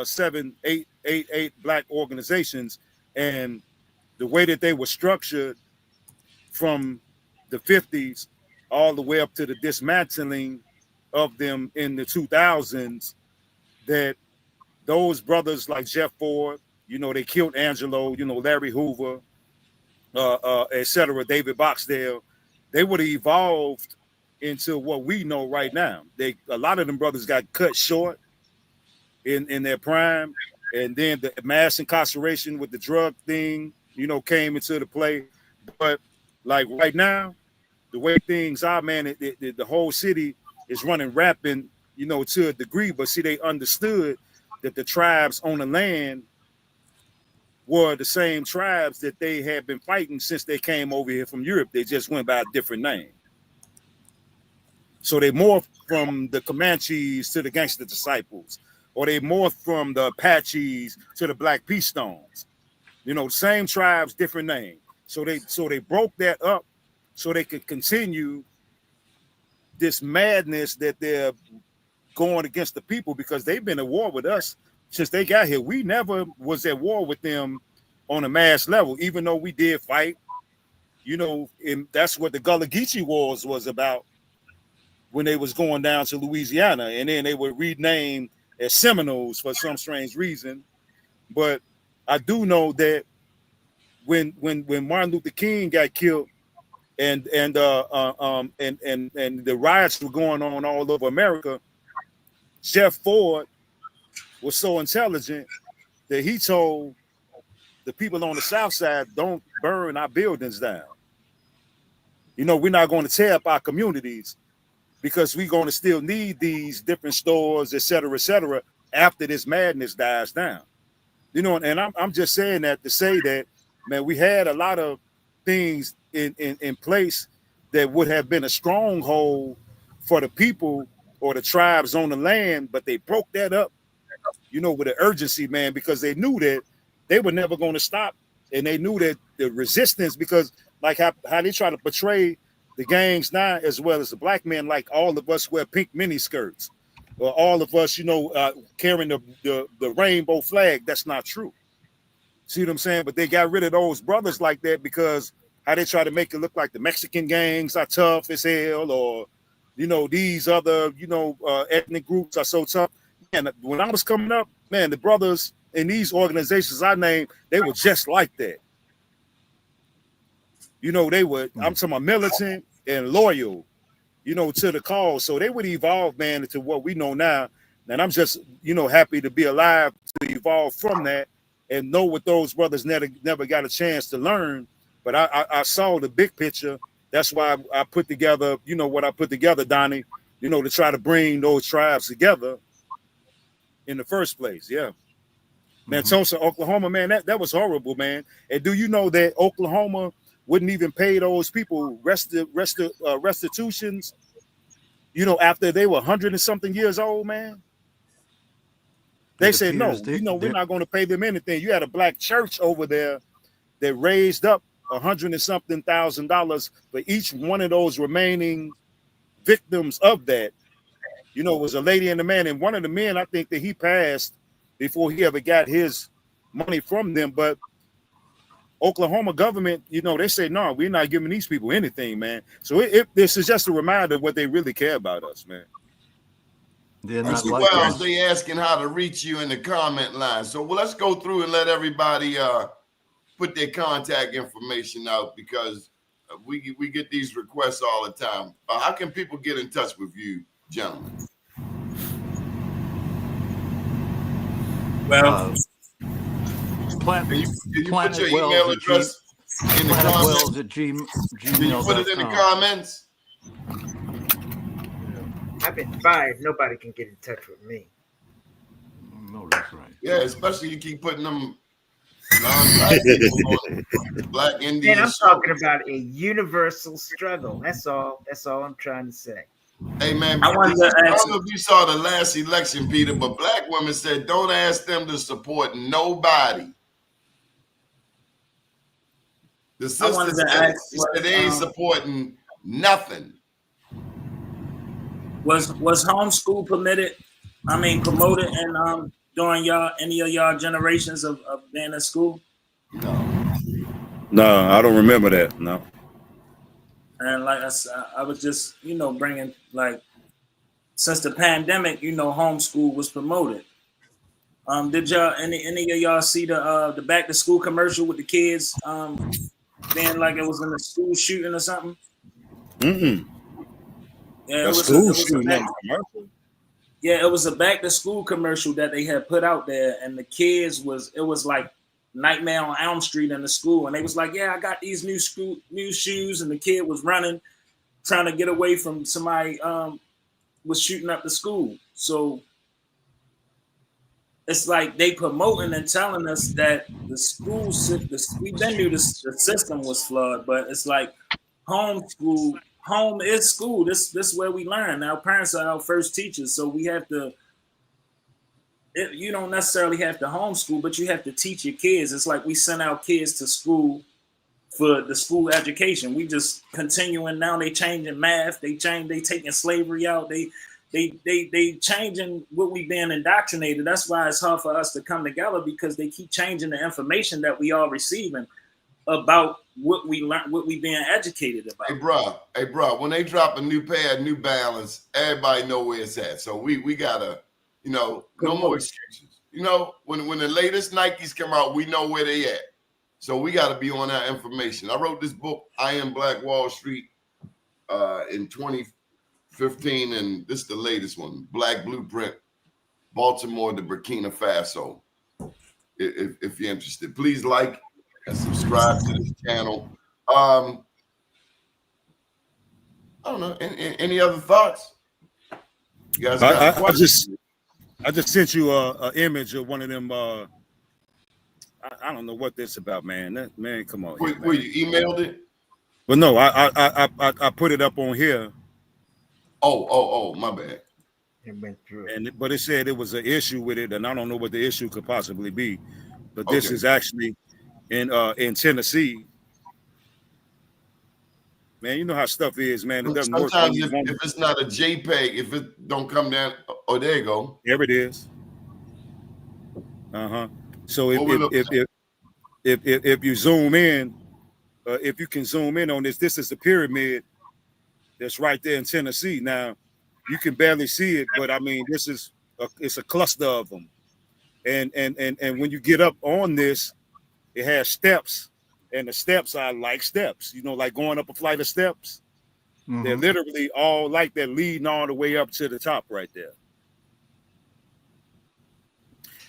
7, 8 Black organizations, and the way that they were structured from the 50s all the way up to the dismantling of them in the 2000s, that those brothers like Jeff Ford, they killed Angelo, Larry Hoover, etc., David Boxdale, they would have evolved into what we know right now. A lot of them brothers got cut short in their prime, and then the mass incarceration with the drug thing, came into the play. But like right now, the way things are, man, the whole city is running rampant, to a degree. But see, they understood that the tribes on the land were the same tribes that they had been fighting since they came over here from Europe. They just went by a different name. So they morphed from the Comanches to the Gangster Disciples, or they morphed from the Apaches to the Black Peace Stones. Same tribes, different name. So they broke that up so they could continue this madness that they're going against the people, because they've been at war with us since they got here. We never was at war with them on a mass level, even though we did fight, and that's what the Gullah Geechee Wars was about when they was going down to Louisiana, and then they were renamed as Seminoles for some strange reason. But I do know that when Martin Luther King got killed, and the riots were going on all over America, Jeff Ford was so intelligent that he told the people on the South Side, don't burn our buildings down. We're not going to tear up our communities, because we're going to still need these different stores, et cetera, after this madness dies down. And I'm just saying that to say that, man, we had a lot of things in place that would have been a stronghold for the people or the tribes on the land, but they broke that up, with an urgency, man, because they knew that they were never going to stop. And they knew that the resistance, because like how they try to portray the gangs now, as well as the black men, like all of us wear pink mini skirts, or all of us, carrying the rainbow flag. That's not true. See what I'm saying? But they got rid of those brothers like that, because how they try to make it look like the Mexican gangs are tough as hell, or these other ethnic groups are so tough. And when I was coming up, man, the brothers in these organizations I named, they were just like that. They were, I'm talking about militant and loyal, to the cause. So they would evolve, man, into what we know now. And I'm just, happy to be alive to evolve from that and know what those brothers never got a chance to learn. But I saw the big picture. That's why I put together, what I put together, Donnie, to try to bring those tribes together in the first place. Yeah. Man, Tulsa, Oklahoma, man, that was horrible, man. And do you know that Oklahoma wouldn't even pay those people restitutions, after they were 100 and something years old, man? They said, no, we're not going to pay them anything. You had a black church over there that raised up $100 and something thousand for each one of those remaining victims of that. It was a lady and a man, and one of the men, I think that he passed before he ever got his money from them. But Oklahoma government, they say, no, we're not giving these people anything, man. So this is just a reminder of what they really care about us, man. They're not like Wells, they asking how to reach you in the comment line. So let's go through and let everybody put their contact information out, because we get these requests all the time. How can people get in touch with you, gentlemen? Well, can you put your email address in the comments? Gmail.com. Can you put it in the comments? I've been fired. Nobody can get in touch with me. No, that's right. Yeah, especially you keep putting them non-black people on Black Indian. And I'm talking about a universal struggle. That's all. That's all I'm trying to say. Hey man, I don't know if you saw the last election, Peter, but black women said don't ask them to support nobody. The sister said they ain't supporting nothing. Was homeschool permitted? Promoted and during any of y'all generations of being in school? No, I don't remember that. No. And like I was just, bringing, like, since the pandemic, homeschool was promoted. Did y'all any of y'all see the back to school commercial with the kids being like it was in a school shooting or something? Mm-mm. Yeah, it was a back to school commercial that they had put out there, and the kids it was like Nightmare on Elm Street in the school, and they was like, yeah, I got these new shoes, and the kid was running, trying to get away from somebody was shooting up the school. So it's like they promoting and telling us that the school system, we then knew the system was flawed, but it's like home is school. This is where we learn. Our parents are our first teachers, so we have to. You don't necessarily have to homeschool, but you have to teach your kids. It's like we send our kids to school for the school education. We just continuing now. They changing math. They taking slavery out. They changing what we being indoctrinated. That's why it's hard for us to come together, because they keep changing the information that we are receiving about what we learn, what we being educated about. Hey, bro, when they drop a new pair, New Balance, everybody know where it's at. So we gotta, no more excuses. When the latest Nikes come out, we know where they at. So we gotta be on that information. I wrote this book, I Am Black Wall Street, in 2015, and this is the latest one, Black Blueprint, Baltimore to Burkina Faso. If you're interested, please like and subscribe to this channel. I don't know. Any other thoughts? You guys got questions? I just sent you a image of one of them. I don't know what this about, man. Man, come on. Where you emailed it? Well, no, I put it up on here. Oh, my bad. It went through. But it said it was an issue with it, and I don't know what the issue could possibly be. But this is actually in Tennessee. Man, you know how stuff is, man. It doesn't work. Sometimes if it's not a JPEG, if it don't come down, oh, there you go. There it is. So if you zoom in, if you can zoom in on this is the pyramid that's right there in Tennessee. Now, you can barely see it, but I mean, it's a cluster of them. And when you get up on this, it has steps, and the steps are like steps, like going up a flight of steps. Mm-hmm. They're literally all like that, leading all the way up to the top right there.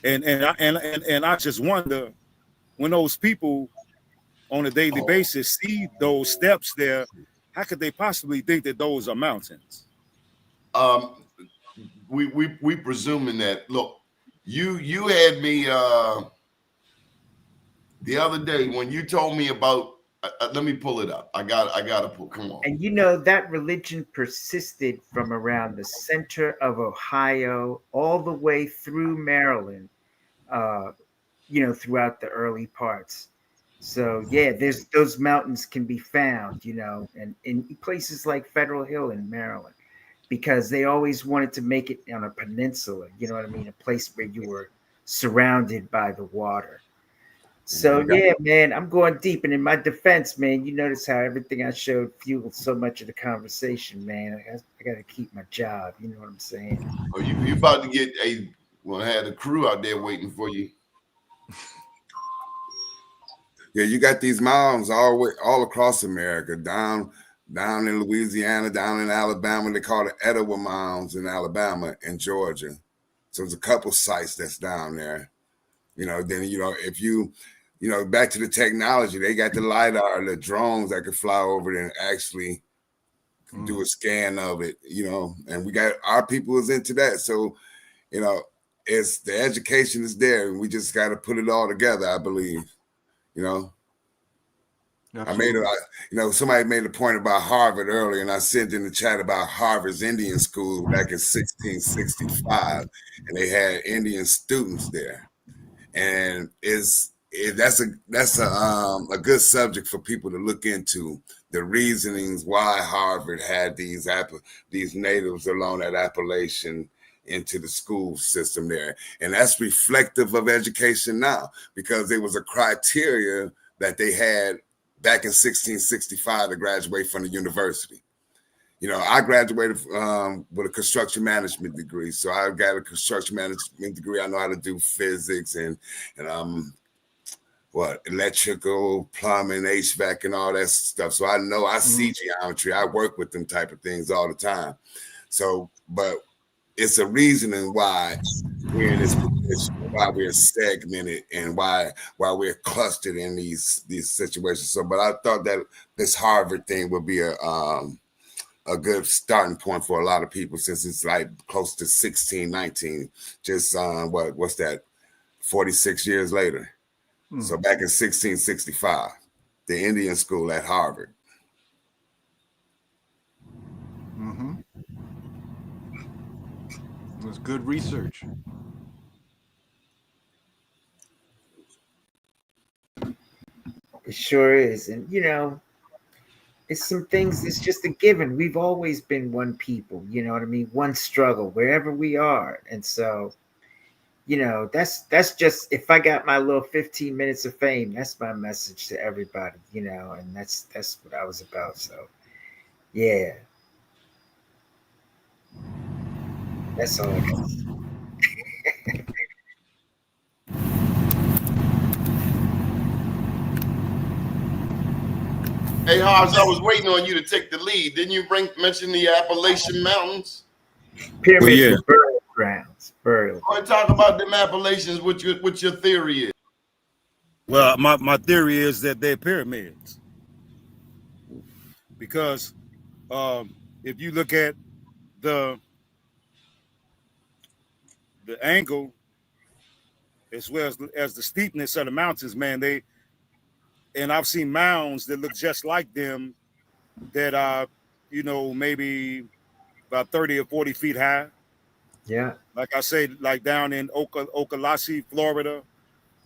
And I just wonder, when those people on a daily basis see those steps there, how could they possibly think that those are mountains? We presuming that. Look, you had me the other day when you told me about. Let me pull it up. I gotta pull. Come on. And that religion persisted from around the center of Ohio all the way through Maryland. Throughout the early parts. So there's those mountains can be found, and in places like Federal Hill in Maryland, because they always wanted to make it on a peninsula, you know what I mean? A place where you were surrounded by the water. So man, I'm going deep. And in my defense, man, you notice how everything I showed fueled so much of the conversation, man. I got to keep my job. You know what I'm saying? Oh, you about to get had a crew out there waiting for you. Yeah, you got these mounds all across America, down in Louisiana, down in Alabama. They call it Etowah Mounds in Alabama and Georgia. So there's a couple sites that's down there. Then if you back to the technology, they got the LiDAR, the drones that could fly over there and actually do a scan of it. And we got our people is into that. So it's the education is there, and we just got to put it all together, I believe. Absolutely. Somebody made a point about Harvard earlier, and I said in the chat about Harvard's Indian school back in 1665, and they had Indian students there, and that's a good subject for people to look into, the reasonings why Harvard had these natives along that Appalachian into the school system there. And that's reflective of education now, because there was a criteria that they had back in 1665 to graduate from the university. I graduated with a construction management degree. So I got a construction management degree. I know how to do physics and electrical, plumbing, HVAC, and all that stuff. So I see geometry. I work with them type of things all the time. So, but it's a reasoning why we're in this position, why we're segmented, and why we're clustered in these situations. So, but I thought that this Harvard thing would be a good starting point for a lot of people, since it's like close to 1619. Just what's that? 46 years later. So back in 1665, the Indian school at Harvard. Mm-hmm. It was good research. It sure is. And, you know, it's some things that's just a given. We've always been one people, you know what I mean? One struggle wherever we are. And so, you know, that's just, if I got my little 15 minutes of fame, that's my message to everybody, you know, and that's what I was about. So yeah. That's all I got. Hey, Hobbs, I was waiting on you to take the lead. Didn't you mention the Appalachian Mountains? Pyramids yeah. are burial grounds. Burial. I talk about them Appalachians. What your theory is? Well, my theory is that they're pyramids, because if you look at the angle as well as the steepness of the mountains, man, and I've seen mounds that look just like them that are, you know, maybe about 30 or 40 feet high. Yeah. Like I say, like down in Okaloosa, Florida,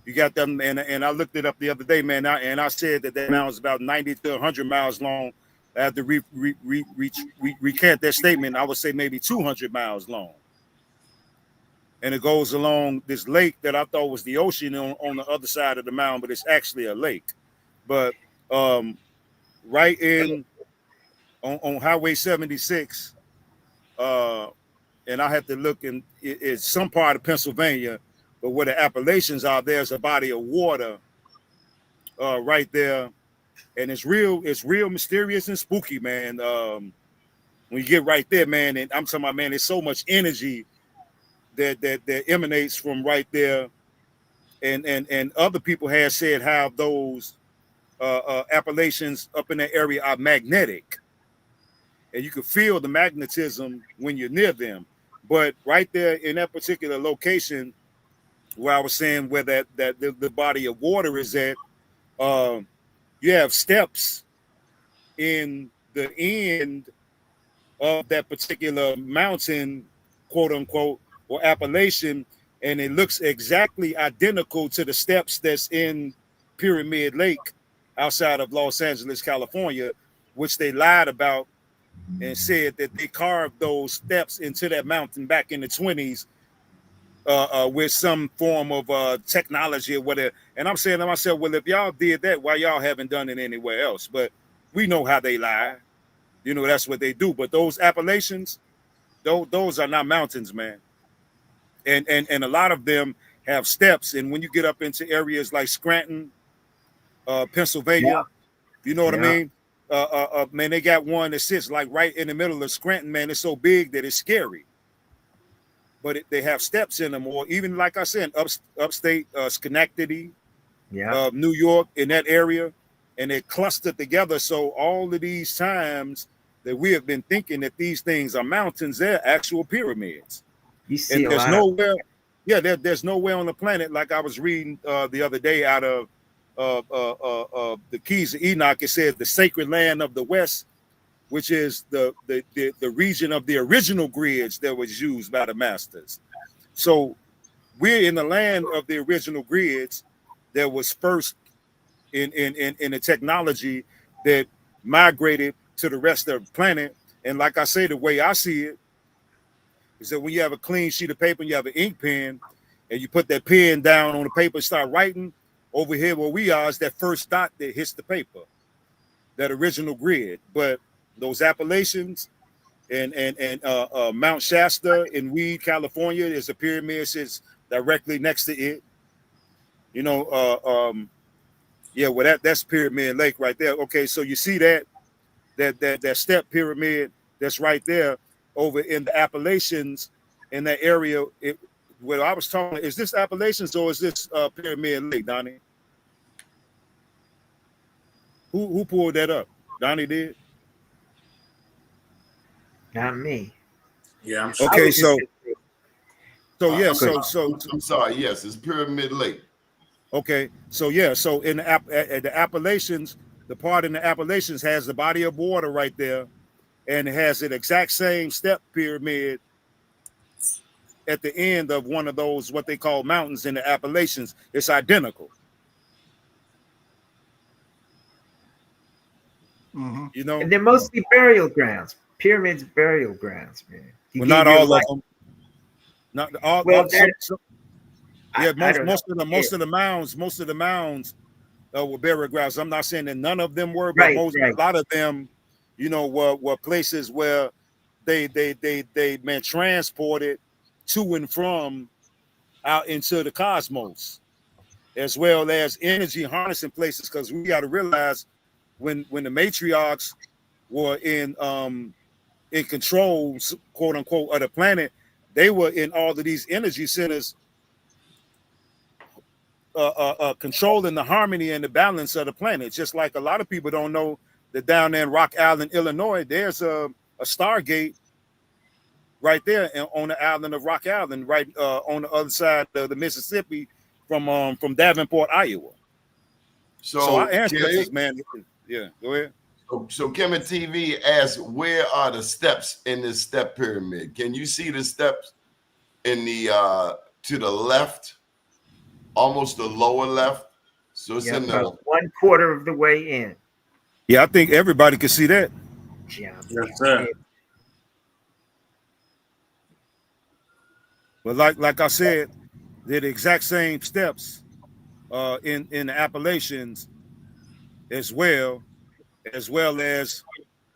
you got them. And I looked it up the other day, man, and I said that mound is about 90 to 100 miles long. I have to recant that statement. I would say maybe 200 miles long. And it goes along this lake that I thought was the ocean on the other side of the mountain, but it's actually a lake. But right in on Highway 76, and I have to look in it's some part of Pennsylvania, but where the Appalachians are, there's a body of water right there, and it's real mysterious and spooky, man. When you get right there, man, and I'm talking about, man, there's so much energy that emanates from right there, and other people have said how those Appalachians up in that area are magnetic, and you can feel the magnetism when you're near them. But right there in that particular location where I was saying where the body of water is at, you have steps in the end of that particular mountain, quote unquote, or appellation, and it looks exactly identical to the steps that's in Pyramid Lake outside of Los Angeles, California, which they lied about and said that they carved those steps into that mountain back in the 20s with some form of technology or whatever. And I'm saying to myself, well, if y'all did that, why y'all haven't done it anywhere else? But we know how they lie. You know, that's what they do. But those Appalachians, those are not mountains, man. And a lot of them have steps. And when you get up into areas like Scranton, Pennsylvania, you know what I mean? Man, they got one that sits like right in the middle of Scranton, man. It's so big that it's scary. But they have steps in them, or even like I said, upstate Schenectady, New York, in that area, and they're clustered together. So all of these times that we have been thinking that these things are mountains, they're actual pyramids. You see, and there's nowhere, there's nowhere on the planet, like I was reading the other day out of the Keys of Enoch. It says the sacred land of the West, which is the region of the original grids that was used by the masters. So we're in the land of the original grids that was first in the technology that migrated to the rest of the planet. And like I say, the way I see it is that when you have a clean sheet of paper and you have an ink pen and you put that pen down on the paper and start writing, over here where we are is that first dot that hits the paper, that original grid. But those Appalachians and Mount Shasta in Weed, California, there's a pyramid sits directly next to it. You know, well that's Pyramid Lake right there. Okay, so you see that step pyramid that's right there over in the Appalachians in that area. Where I was talking, is this Appalachians or is this Pyramid Lake, Donnie? Who pulled that up? Donnie did? Not me. Yeah, I'm sure. Okay, so I'm sorry. Yes, it's Pyramid Lake. Okay, so yeah, so in the Appalachians, the part in the Appalachians has the body of water right there, and it has an exact same step pyramid at the end of one of those what they call mountains in the Appalachians. It's identical. You know, And they're mostly burial grounds. Pyramids, burial grounds, man. You well, gave not your all of life. them. Not all. Well, Yeah, I don't know. most of the mounds were burial grounds. I'm not saying that none of them were, but Right. a lot of them, you know, were places where they been transported to and from out into the cosmos, as well as energy harnessing places. Because we got to realize when the matriarchs were in control, quote unquote, of the planet, they were in all of these energy centers, controlling the harmony and the balance of the planet. Just like a lot of people don't know that down there in Rock Island, Illinois, there's a Stargate right there on the island of Rock Island, right on the other side of the Mississippi from Davenport, Iowa. So our ancestors, man, yeah, go ahead. So Kemet TV asks, where are the steps in this step pyramid? Can you see the steps in the to the left, almost the lower left? So it's in about 1/4 of the way in. Yeah, I think everybody can see that. Yes, sir. But like I said, they're the exact same steps in the Appalachians as well as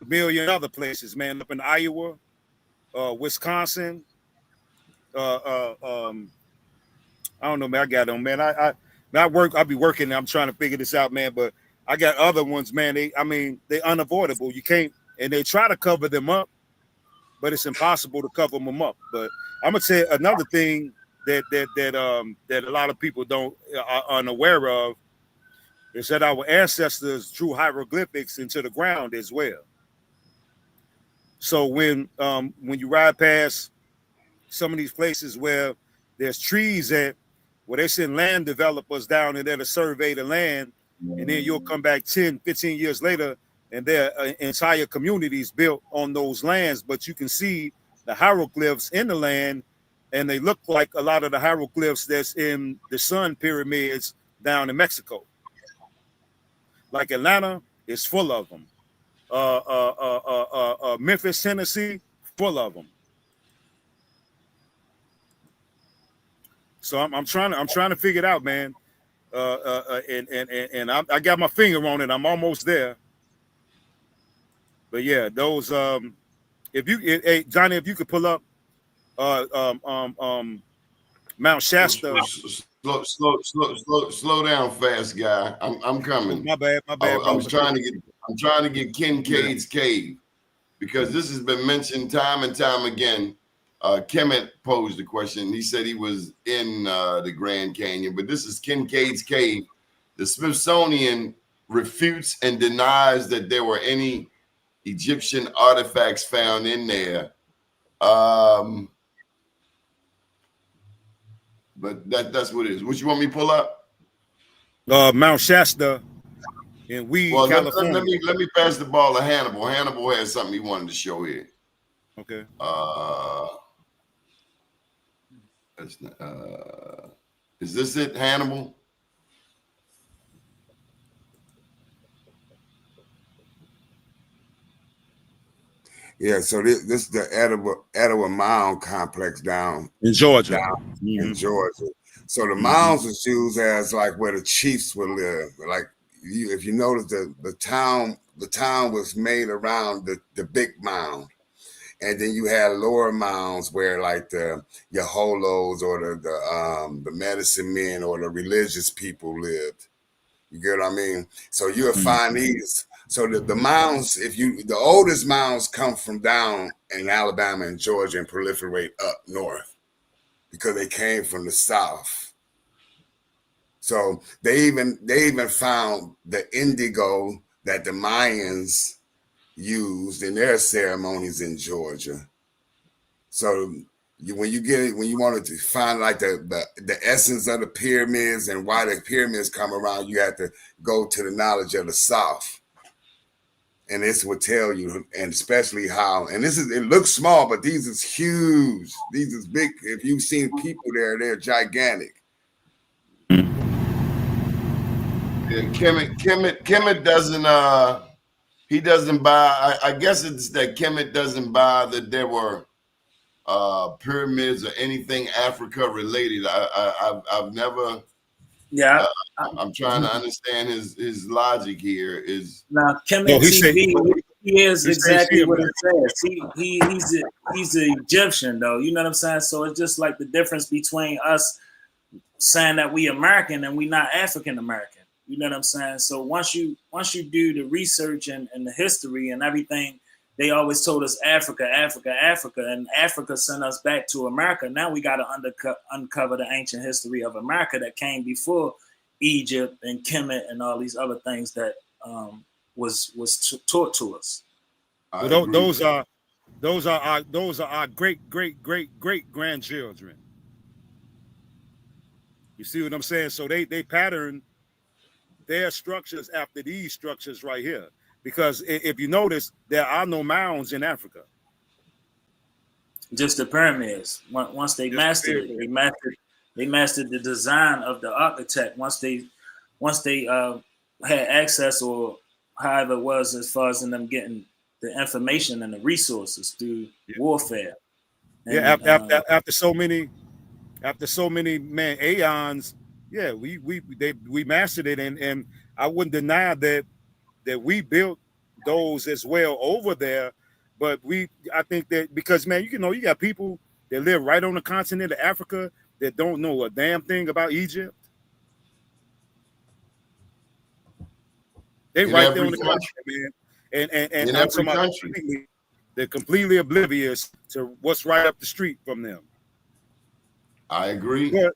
a million other places, man, up in Iowa, Wisconsin. I don't know, man. I got them, man. I be working. I'm trying to figure this out, man. But I got other ones, man. They unavoidable. You can't, and they try to cover them up, but it's impossible to cover them up. But I'm gonna say another thing that a lot of people are unaware of is that our ancestors drew hieroglyphics into the ground as well. So when you ride past some of these places where there's trees where they send land developers down in there to survey the land, and then you'll come back 10, 15 years later, and there are entire communities built on those lands, but you can see the hieroglyphs in the land, and they look like a lot of the hieroglyphs that's in the Sun pyramids down in Mexico. Like Atlanta is full of them. Memphis, Tennessee, full of them. So I'm trying to figure it out, man. And I got my finger on it. I'm almost there. But yeah, those hey Johnny, if you could pull up Mount Shasta. Slow down, fast guy. I'm coming. My bad. I'm trying to get Kincaid's cave, because this has been mentioned time and time again. Kemet posed the question. He said he was in the Grand Canyon, but this is Kincaid's cave. The Smithsonian refutes and denies that there were any Egyptian artifacts found in there. But that's what it is. What you want me to pull up? Mount Shasta in California. Let me pass the ball to Hannibal. Hannibal has something he wanted to show here. Okay. Is this it, Hannibal? Yeah, so this is the Etowah Mound complex down in Georgia. In Georgia. So the mounds was used as like where the chiefs would live. Like if you notice, the town was made around the big mound. And then you had lower mounds where like the Yaholos or the medicine men or the religious people lived. You get what I mean? So you'll find these. So the mounds, the oldest mounds come from down in Alabama and Georgia and proliferate up north because they came from the south. So they even found the indigo that the Mayans used in their ceremonies in Georgia. So when you wanted to find like the essence of the pyramids and why the pyramids come around, you have to go to the knowledge of the South. And this would tell you, and especially how, and it looks small, but these is huge. These is big. If you've seen people there, they're gigantic. Yeah, Kemet doesn't he doesn't buy. I guess it's that Kemet doesn't buy that there were pyramids or anything Africa related. I've never. Yeah. I'm trying to understand his logic here. Is now Kemet No, he TV? said He is he said exactly what Shia, it says. He's an Egyptian though. You know what I'm saying? So it's just like the difference between us saying that we American and we not African American. You know what I'm saying? So once you do the research and the history and everything, they always told us Africa, Africa, Africa, and Africa sent us back to America. Now we got to uncover the ancient history of America that came before Egypt and Kemet and all these other things that was taught to us. well, those are our great grandchildren. You see what I'm saying? So they pattern their structures after these structures right here. Because if you notice, there are no mounds in Africa. Just the pyramids. Once they mastered it, they mastered the design of the architect. Once they had access, or however it was, as far as in them getting the information and the resources through warfare. And, after so many man aeons, yeah, we mastered it, and I wouldn't deny that we built those as well over there, but I think that because, man, you got people that live right on the continent of Africa that don't know a damn thing about Egypt. They right there on the continent, man, and in I'm every talking about they're completely oblivious to what's right up the street from them. I agree. But,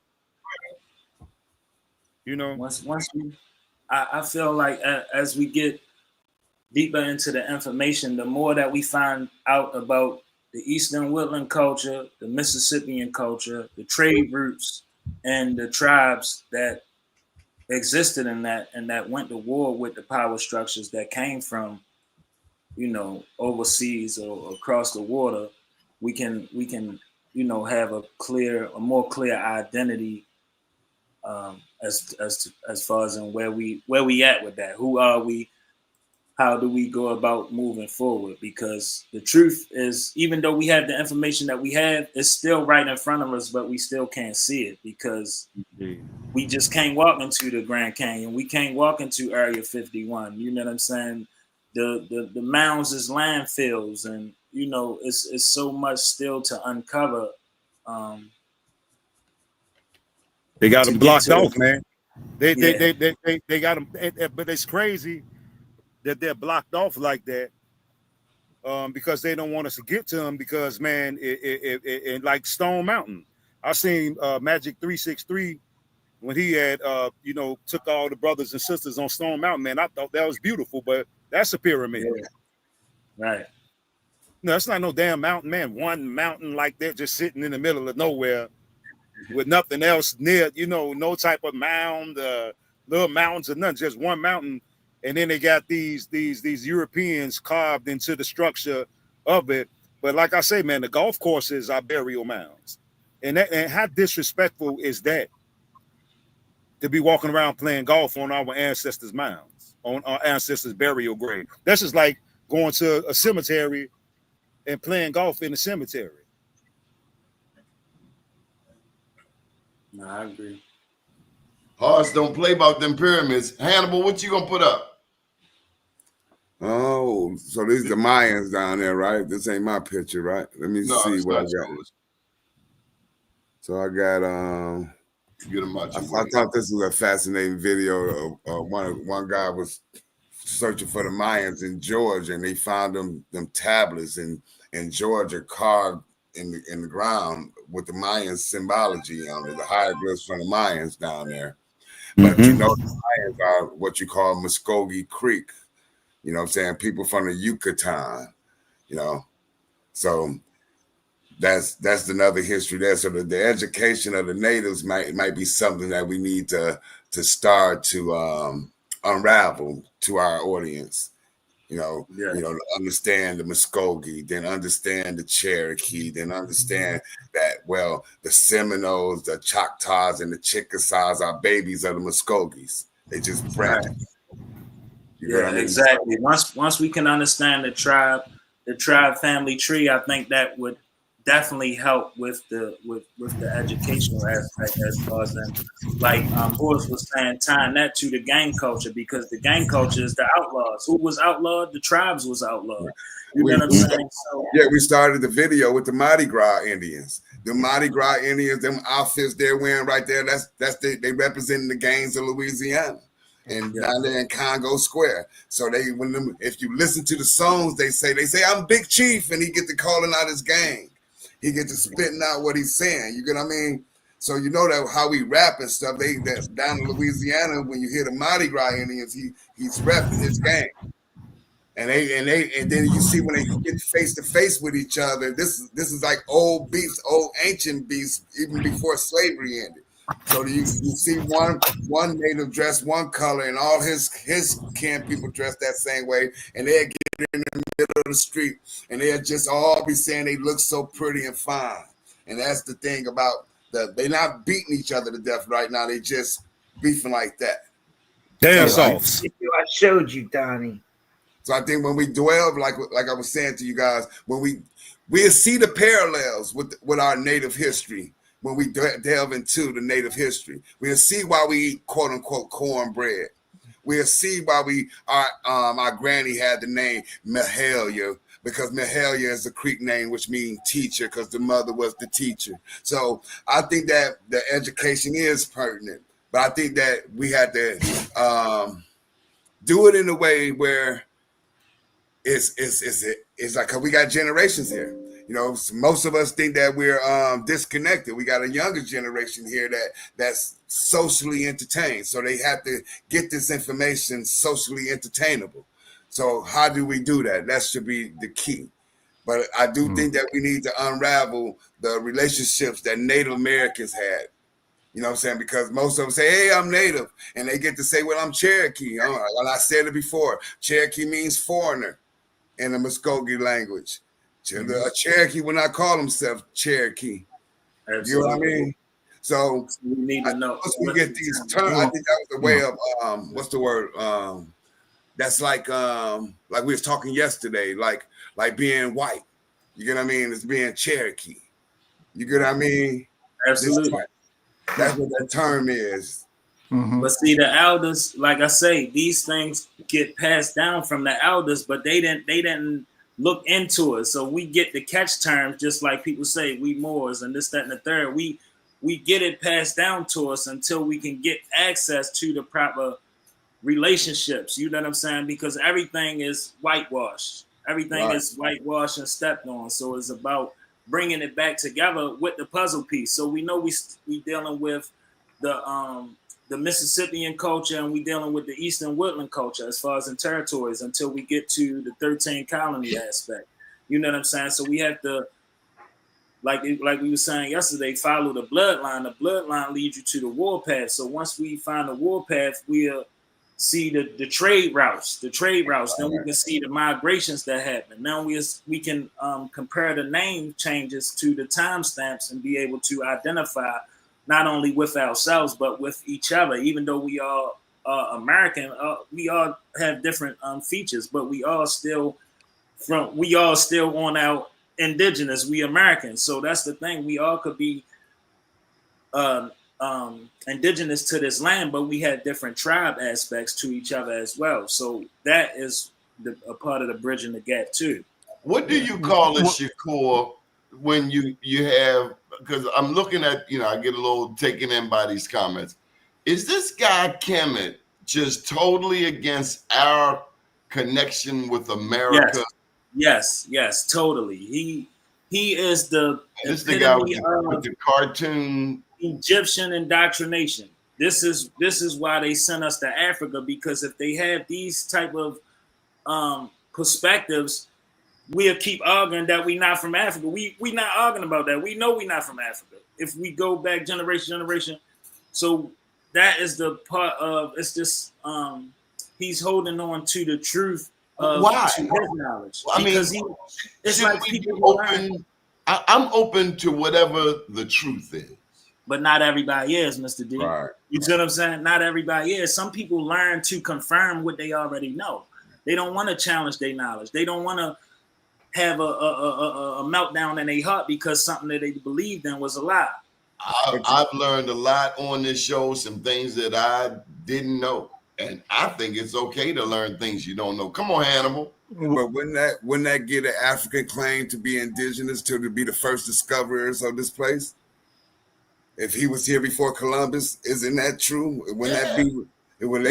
I feel like as we get deeper into the information, the more that we find out about the Eastern Woodland culture, the Mississippian culture, the trade routes, and the tribes that existed in that and that went to war with the power structures that came from, overseas or across the water, we can have a more clear identity as far as in where we at with that. Who are we? How do we go about moving forward? Because the truth is, even though we have the information that we have, it's still right in front of us, but we still can't see it because we just can't walk into the Grand Canyon. We can't walk into Area 51. You know what I'm saying? The mounds is landfills, and it's so much still to uncover. They got them blocked off, man. They got them, but it's crazy that they're blocked off like that, because they don't want us to get to them. Because, man, it like Stone Mountain, I seen Magic 363 when he had took all the brothers and sisters on Stone Mountain. Man, I thought that was beautiful, but that's a pyramid, right? No, it's not no damn mountain, man. One mountain like that just sitting in the middle of nowhere with nothing else near, no type of mound, little mountains or nothing, just one mountain. And then they got these Europeans carved into the structure of it. But like I say, man, the golf courses are burial mounds. And how disrespectful is that to be walking around playing golf on our ancestors' mounds, on our ancestors' burial grave? That's just like going to a cemetery and playing golf in the cemetery. No, I agree. Horse don't play about them pyramids. Hannibal, what you gonna put up? Oh, so these are the Mayans down there, right? This ain't my picture, right? Let me see what I got. So I got I thought this was a fascinating video of one guy was searching for the Mayans in Georgia, and they found them tablets in Georgia carved in the ground with the Mayan symbology on it, the hieroglyphs from the Mayans down there. But the Mayans are what you call Muskogee Creek. You know what I'm saying? People from the Yucatan, So that's another history there. So the education of the natives might be something that we need to start to unravel to our audience. To understand the Muskogee, then understand the Cherokee, then understand that, well, the Seminoles, the Choctaws, and the Chickasaws are babies of the Muskogees. They just branch. You know what I mean? Exactly. Once we can understand the tribe family tree, I think that would definitely help with the educational aspect as far as them. Like Boris was saying, tying that to the gang culture, because the gang culture is the outlaws. Who was outlawed? The tribes was outlawed. You know what I'm saying? So, yeah, we started the video with the Mardi Gras Indians. The Mardi Gras Indians, them outfits they're wearing right there, they representing the gangs of Louisiana. And down there in Congo Square. So if you listen to the songs, they say I'm Big Chief, and he get to calling out his gang. He get to spitting out what he's saying. You get what I mean? So you know that how we rap and stuff. That down in Louisiana, when you hear the Mardi Gras Indians, he's repping his gang. And then you see when they get face to face with each other, this is like old beefs, old ancient beefs, even before slavery ended. So you see one native dressed one color, and all his kin people dressed that same way, and they get in the middle of the street, and they'll just all be saying they look so pretty and fine. And that's the thing about they're not beating each other to death right now. They just beefing like that. Dance offs. I showed you, Donnie. So I think when we dwell, like I was saying to you guys, when we see the parallels with our native history. When we delve into the native history, we'll see why we eat quote unquote cornbread. We'll see why our granny had the name Mahalia, because Mahalia is a Creek name, which means teacher, because the mother was the teacher. So I think that the education is pertinent, but I think that we had to do it in a way where it's like, 'cause we got generations here. You know, most of us think that we're disconnected. We got a younger generation here that's socially entertained. So they have to get this information socially entertainable. So how do we do that? That should be the key. But I do think that we need to unravel the relationships that Native Americans had. You know what I'm saying? Because most of them say, hey, I'm Native. And they get to say, well, I'm Cherokee. Well, I said it before. Cherokee means foreigner in the Muskogee language. A Cherokee will not call himself Cherokee. Absolutely. You know what I mean? So we need to know. Once we get these terms, I think that was the way of what's the word? That's like we was talking yesterday, like being white. You get what I mean? It's being Cherokee. You get what I mean? Absolutely. That's what that term is. Mm-hmm. But see, the elders, like I say, these things get passed down from the elders, but they didn't look into it. So we get the catch terms, just like people say, we Moors and this, that, and the third. We get it passed down to us until we can get access to the proper relationships. You know what I'm saying? Because everything is whitewashed. Everything is whitewashed and stepped on. So it's about bringing it back together with the puzzle piece. So we know we dealing with the Mississippian culture, and we dealing with the Eastern Woodland culture as far as in territories until we get to the 13 colony aspect. You know what I'm saying? So we have to, like we were saying yesterday, follow the bloodline. The bloodline leads you to the warpath. So once we find the warpath, we'll see the trade routes. Then we can see the migrations that happen. Now we can compare the name changes to the timestamps and be able to identify not only with ourselves, but with each other. Even though we are American, we all have different features, but we all still on our indigenous. We Americans. So that's the thing. We all could be indigenous to this land, but we have different tribe aspects to each other as well. So that is a part of the bridging the gap too. What do you call it, Shakur, when you have, because I'm looking at, I get a little taken in by these comments. Is this guy Kemet just totally against our connection with America? Yes, totally. He is the guy with the cartoon Egyptian indoctrination. This is why they sent us to Africa, because if they have these type of perspectives, we'll keep arguing that we not from Africa. We not arguing about that. We know we not from Africa. If we go back generation. So that is the part of, it's just he's holding on to the truth of his knowledge. Well, because it's like people I'm open to whatever the truth is. but not everybody is, Mr. D. Right. You see what I'm saying? Not everybody is. Some people learn to confirm what they already know. They don't want to challenge their knowledge. They don't want to have a meltdown in their heart because something that they believed in was a lie. I've learned a lot on this show, some things that I didn't know. And I think it's okay to learn things you don't know. Come on, Hannibal. But wouldn't that get an African claim to be indigenous, to be the first discoverers of this place? If he was here before Columbus, isn't that true? Wouldn't that be when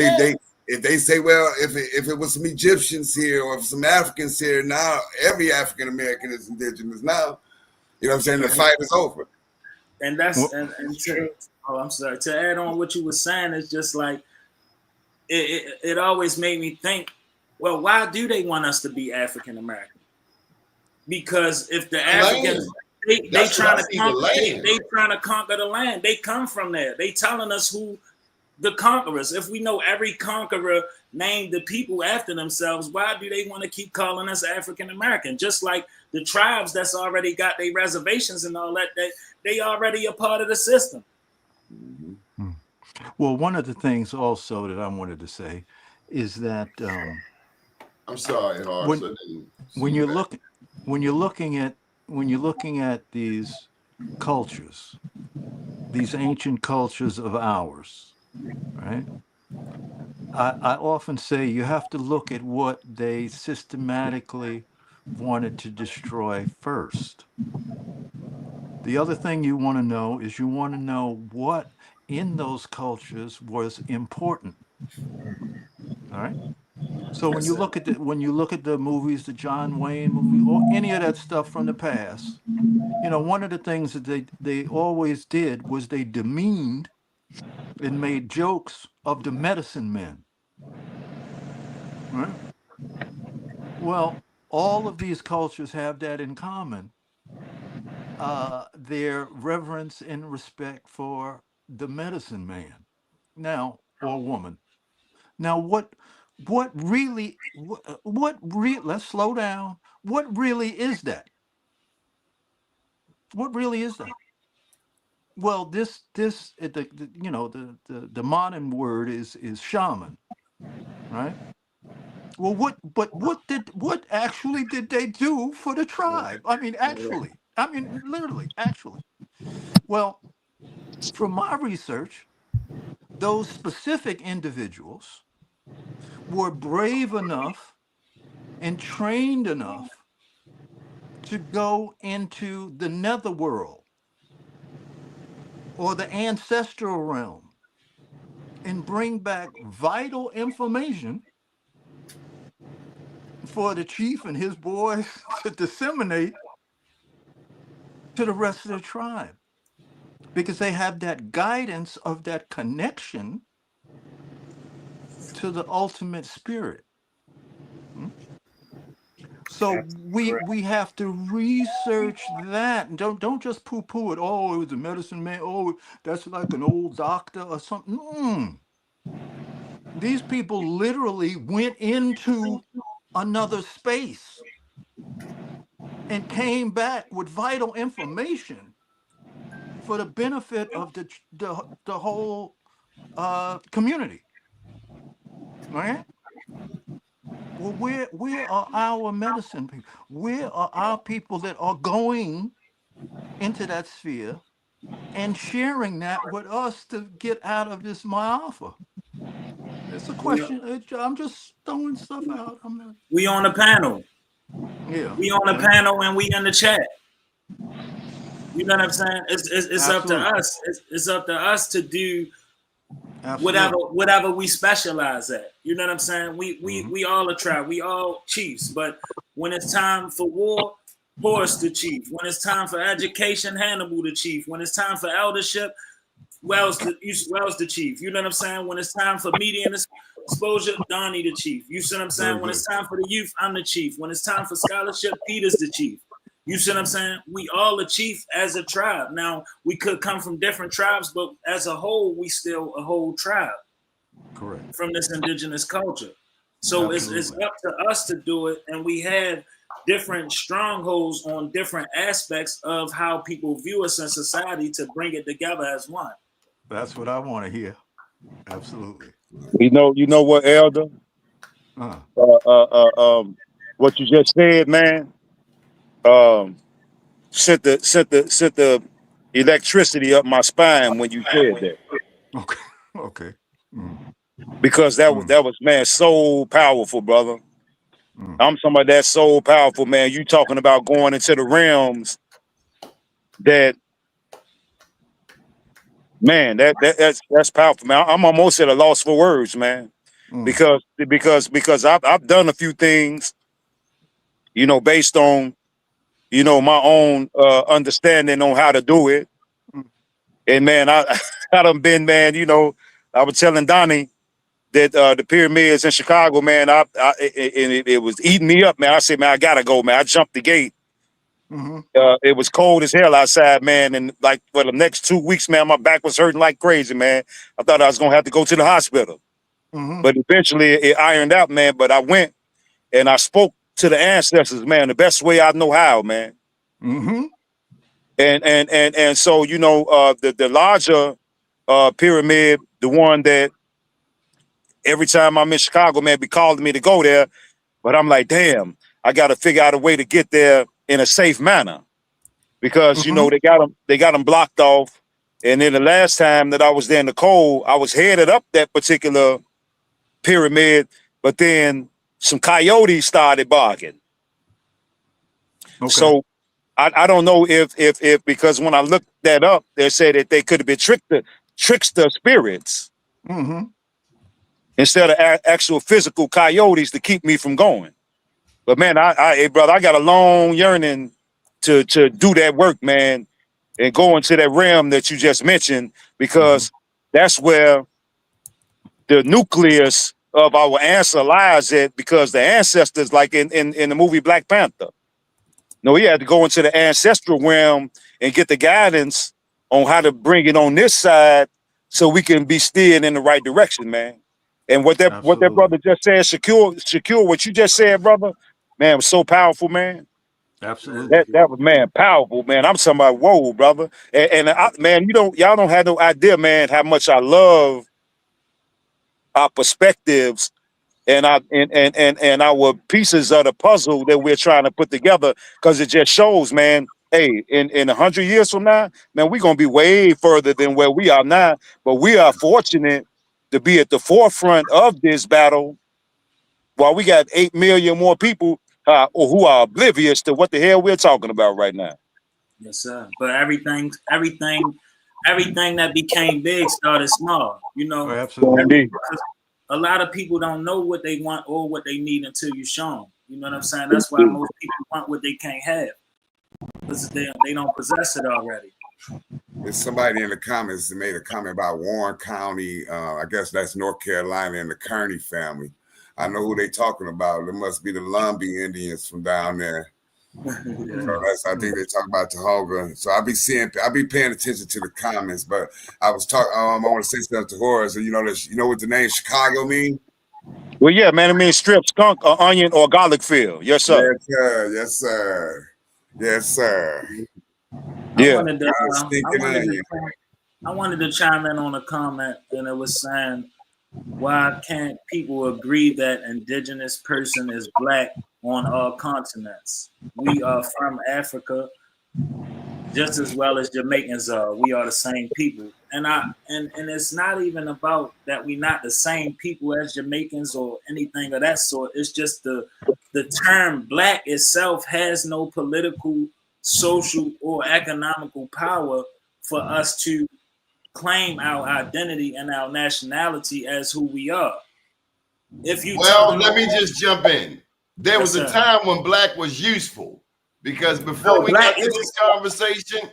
if they say, well, if it was some Egyptians here or some Africans here, now every African American is indigenous now. You know what I'm saying? The fight is over. And that's I'm sorry. To add on what you were saying, it's just like it always made me think, well, why do they want us to be African American? Because if the Africans they trying to conquer the land, they come from there. They telling us who the conquerors. If we know every conqueror named the people after themselves, why do they want to keep calling us African American? Just like the tribes that's already got their reservations and all that, they already a part of the system. Mm-hmm. Well, one of the things also that I wanted to say is that I'm sorry, Horace. when you're looking at these cultures, these ancient cultures of ours, right? I often say you have to look at what they systematically wanted to destroy first. The other thing you want to know is what in those cultures was important. All right. So when you look at the movies, the John Wayne movie, or any of that stuff from the past, one of the things that they always did was they demeaned and made jokes of the medicine men. Right? Well, all of these cultures have that in common. Their reverence and respect for the medicine man now, or woman. Now, let's slow down. What really is that? What really is that? Well, the modern word is shaman, right? Well, what actually did they do for the tribe? Literally, actually. Well, from my research, those specific individuals were brave enough and trained enough to go into the netherworld or the ancestral realm and bring back vital information for the chief and his boys to disseminate to the rest of the tribe, because they have that guidance of that connection to the ultimate spirit. So we have to research that. Don't just poo-poo it. Oh, it was a medicine man. Oh, that's like an old doctor or something. These people literally went into another space and came back with vital information for the benefit of the whole community. Right? Well, where are our medicine people? Where are our people that are going into that sphere and sharing that with us to get out of this myopha? It's a question. I'm just throwing stuff out. We on the panel. Yeah. We on the panel and we in the chat. You know what I'm saying? It's up to us. It's up to us to do whatever we specialize at. You know what I'm saying? We all a tribe. We all chiefs. But when it's time for war, Horace the chief. When it's time for education, Hannibal the chief. When it's time for eldership, Wells the chief. You know what I'm saying? When it's time for media and exposure, Donnie the chief. You see what I'm saying? When it's time for the youth, I'm the chief. When it's time for scholarship, Peter's the chief. You see what I'm saying? We all a chief as a tribe. Now, we could come from different tribes, but as a whole, we still a whole tribe. Correct. From this indigenous culture. So it's up to us to do it. And we have different strongholds on different aspects of how people view us in society to bring it together as one. That's what I want to hear. Absolutely. You know what, Elder? Uh, What you just said, man. Sent the electricity up my spine when you said that, okay. Okay. Mm, because that mm, was man so powerful, brother. mm, I'm talking about that so powerful, man. You talking about going into the realms that, man, that's powerful, man. I'm almost at a loss for words, man, mm, because I've done a few things, based on my own understanding on how to do it. mm. And man, I I done been, man. I was telling Donnie that the pyramids in Chicago, man, it was eating me up, man. I said, man, I gotta go, man. I jumped the gate. Mm-hmm. It was cold as hell outside, man, and like for the next 2 weeks, man, my back was hurting like crazy, man. I thought I was gonna have to go to the hospital, Mm-hmm. but eventually it ironed out, man. But I went and I spoke to the ancestors, man, the best way I know how, man. Mm-hmm. And so the larger pyramid, the one that every time I'm in Chicago, man, be calling me to go there, but I'm like, damn, I got to figure out a way to get there in a safe manner, because Mm-hmm. they got them blocked off. And then the last time that I was there in the cold, I was headed up that particular pyramid, but then some coyotes started barking. Okay. So I don't know if because when I looked that up, they said that they could have been trickster spirits Mm-hmm. instead of actual physical coyotes to keep me from going. But man, hey, brother, I got a long yearning to do that work, man, and go into that realm that you just mentioned, because that's where the nucleus of our answer lies at, because the ancestors, like in the movie Black Panther, no, he had to go into the ancestral realm and get the guidance on how to bring it on this side so we can be steered in the right direction, man. And what that Absolutely. brother just said, secure what you just said, brother, man, was so powerful, man. Absolutely. That was, man, powerful, man. I'm talking about, whoa, brother. Man, y'all don't have no idea, man, how much I love our perspectives and our pieces of the puzzle that we're trying to put together, because it just shows, man, hey, in 100 years from now, man, we're gonna be way further than where we are now. But we are fortunate to be at the forefront of this battle, while we got 8 million more people who are oblivious to what the hell we're talking about right now. Yes, sir. But everything that became big started small. Oh, absolutely. Indeed. A lot of people don't know what they want or what they need until you show them. You know what I'm saying? That's why most people want what they can't have, because they don't possess it already. There's somebody in the comments that made a comment about Warren County. I guess that's North Carolina, and the Kearney family. I know who they talking about. It must be the Lumbee Indians from down there. So I think they talk about Tahoga. So I'll be paying attention to the comments. But I was talking. I want to say something to Horace. You know what the name Chicago mean? Well, yeah, man, it means strip, skunk, or onion, or garlic field. Yes, sir. Yes, sir. Yes, sir. Yes, sir. Yeah. I wanted to chime in on a comment, and it was saying, why can't people agree that indigenous person is black on all continents? We are from Africa just as well as Jamaicans are. We are the same people. And it's not even about that we're not the same people as Jamaicans or anything of that sort. It's just the term black itself has no political, social, or economical power for us to claim our identity and our nationality as who we are. Let me just jump in. There was a time when black was useful, because before we got to this conversation,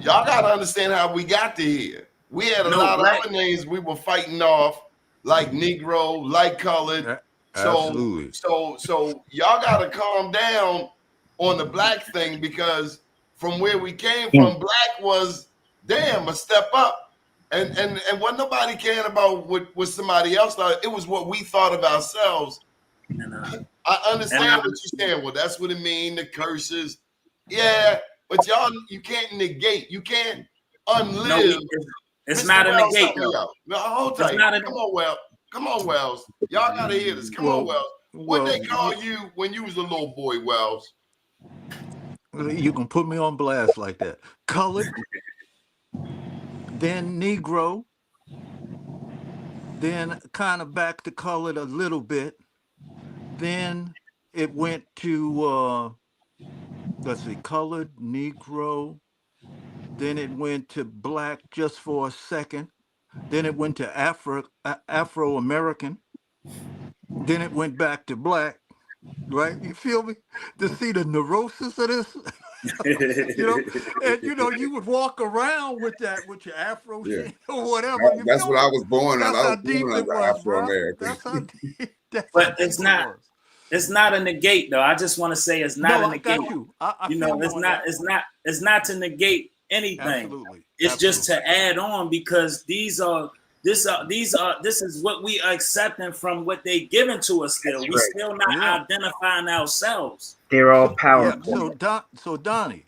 y'all got to understand how we got to here. We had a lot of other names we were fighting off, like Negro, like colored. Absolutely. So y'all got to calm down on the black thing, because from where we came from, black was a step up. And what nobody cared about what somebody else thought. It was what we thought of ourselves. I understand what you're saying. Well, that's what it means, the curses. Yeah, but y'all, you can't negate. You can't unlive. No, it's not a negate, though. No, hold tight. Come on, Wells. Come on, Wells. Y'all got to hear this. Come on, Wells. What they call you when you was a little boy, Wells? You can put me on blast like that. Colored, then Negro, then kind of back to colored a little bit. Then it went to, let's see, colored, Negro. Then it went to black just for a second. Then it went to Afro-American. Then it went back to black, right? You feel me? To see the neurosis of this, and you would walk around with that, with your Afro shit or whatever. That's what I was born on. That's how deep it was, bro. That's how deep. But it's not. It's not a negate, though. I just want to say it's not a negate. I got you. It's not to negate anything. Absolutely. It's just to add on, because this is what we are accepting from what they given to us. Still, we still not identifying ourselves. They're all powerful. Yeah. So Donnie,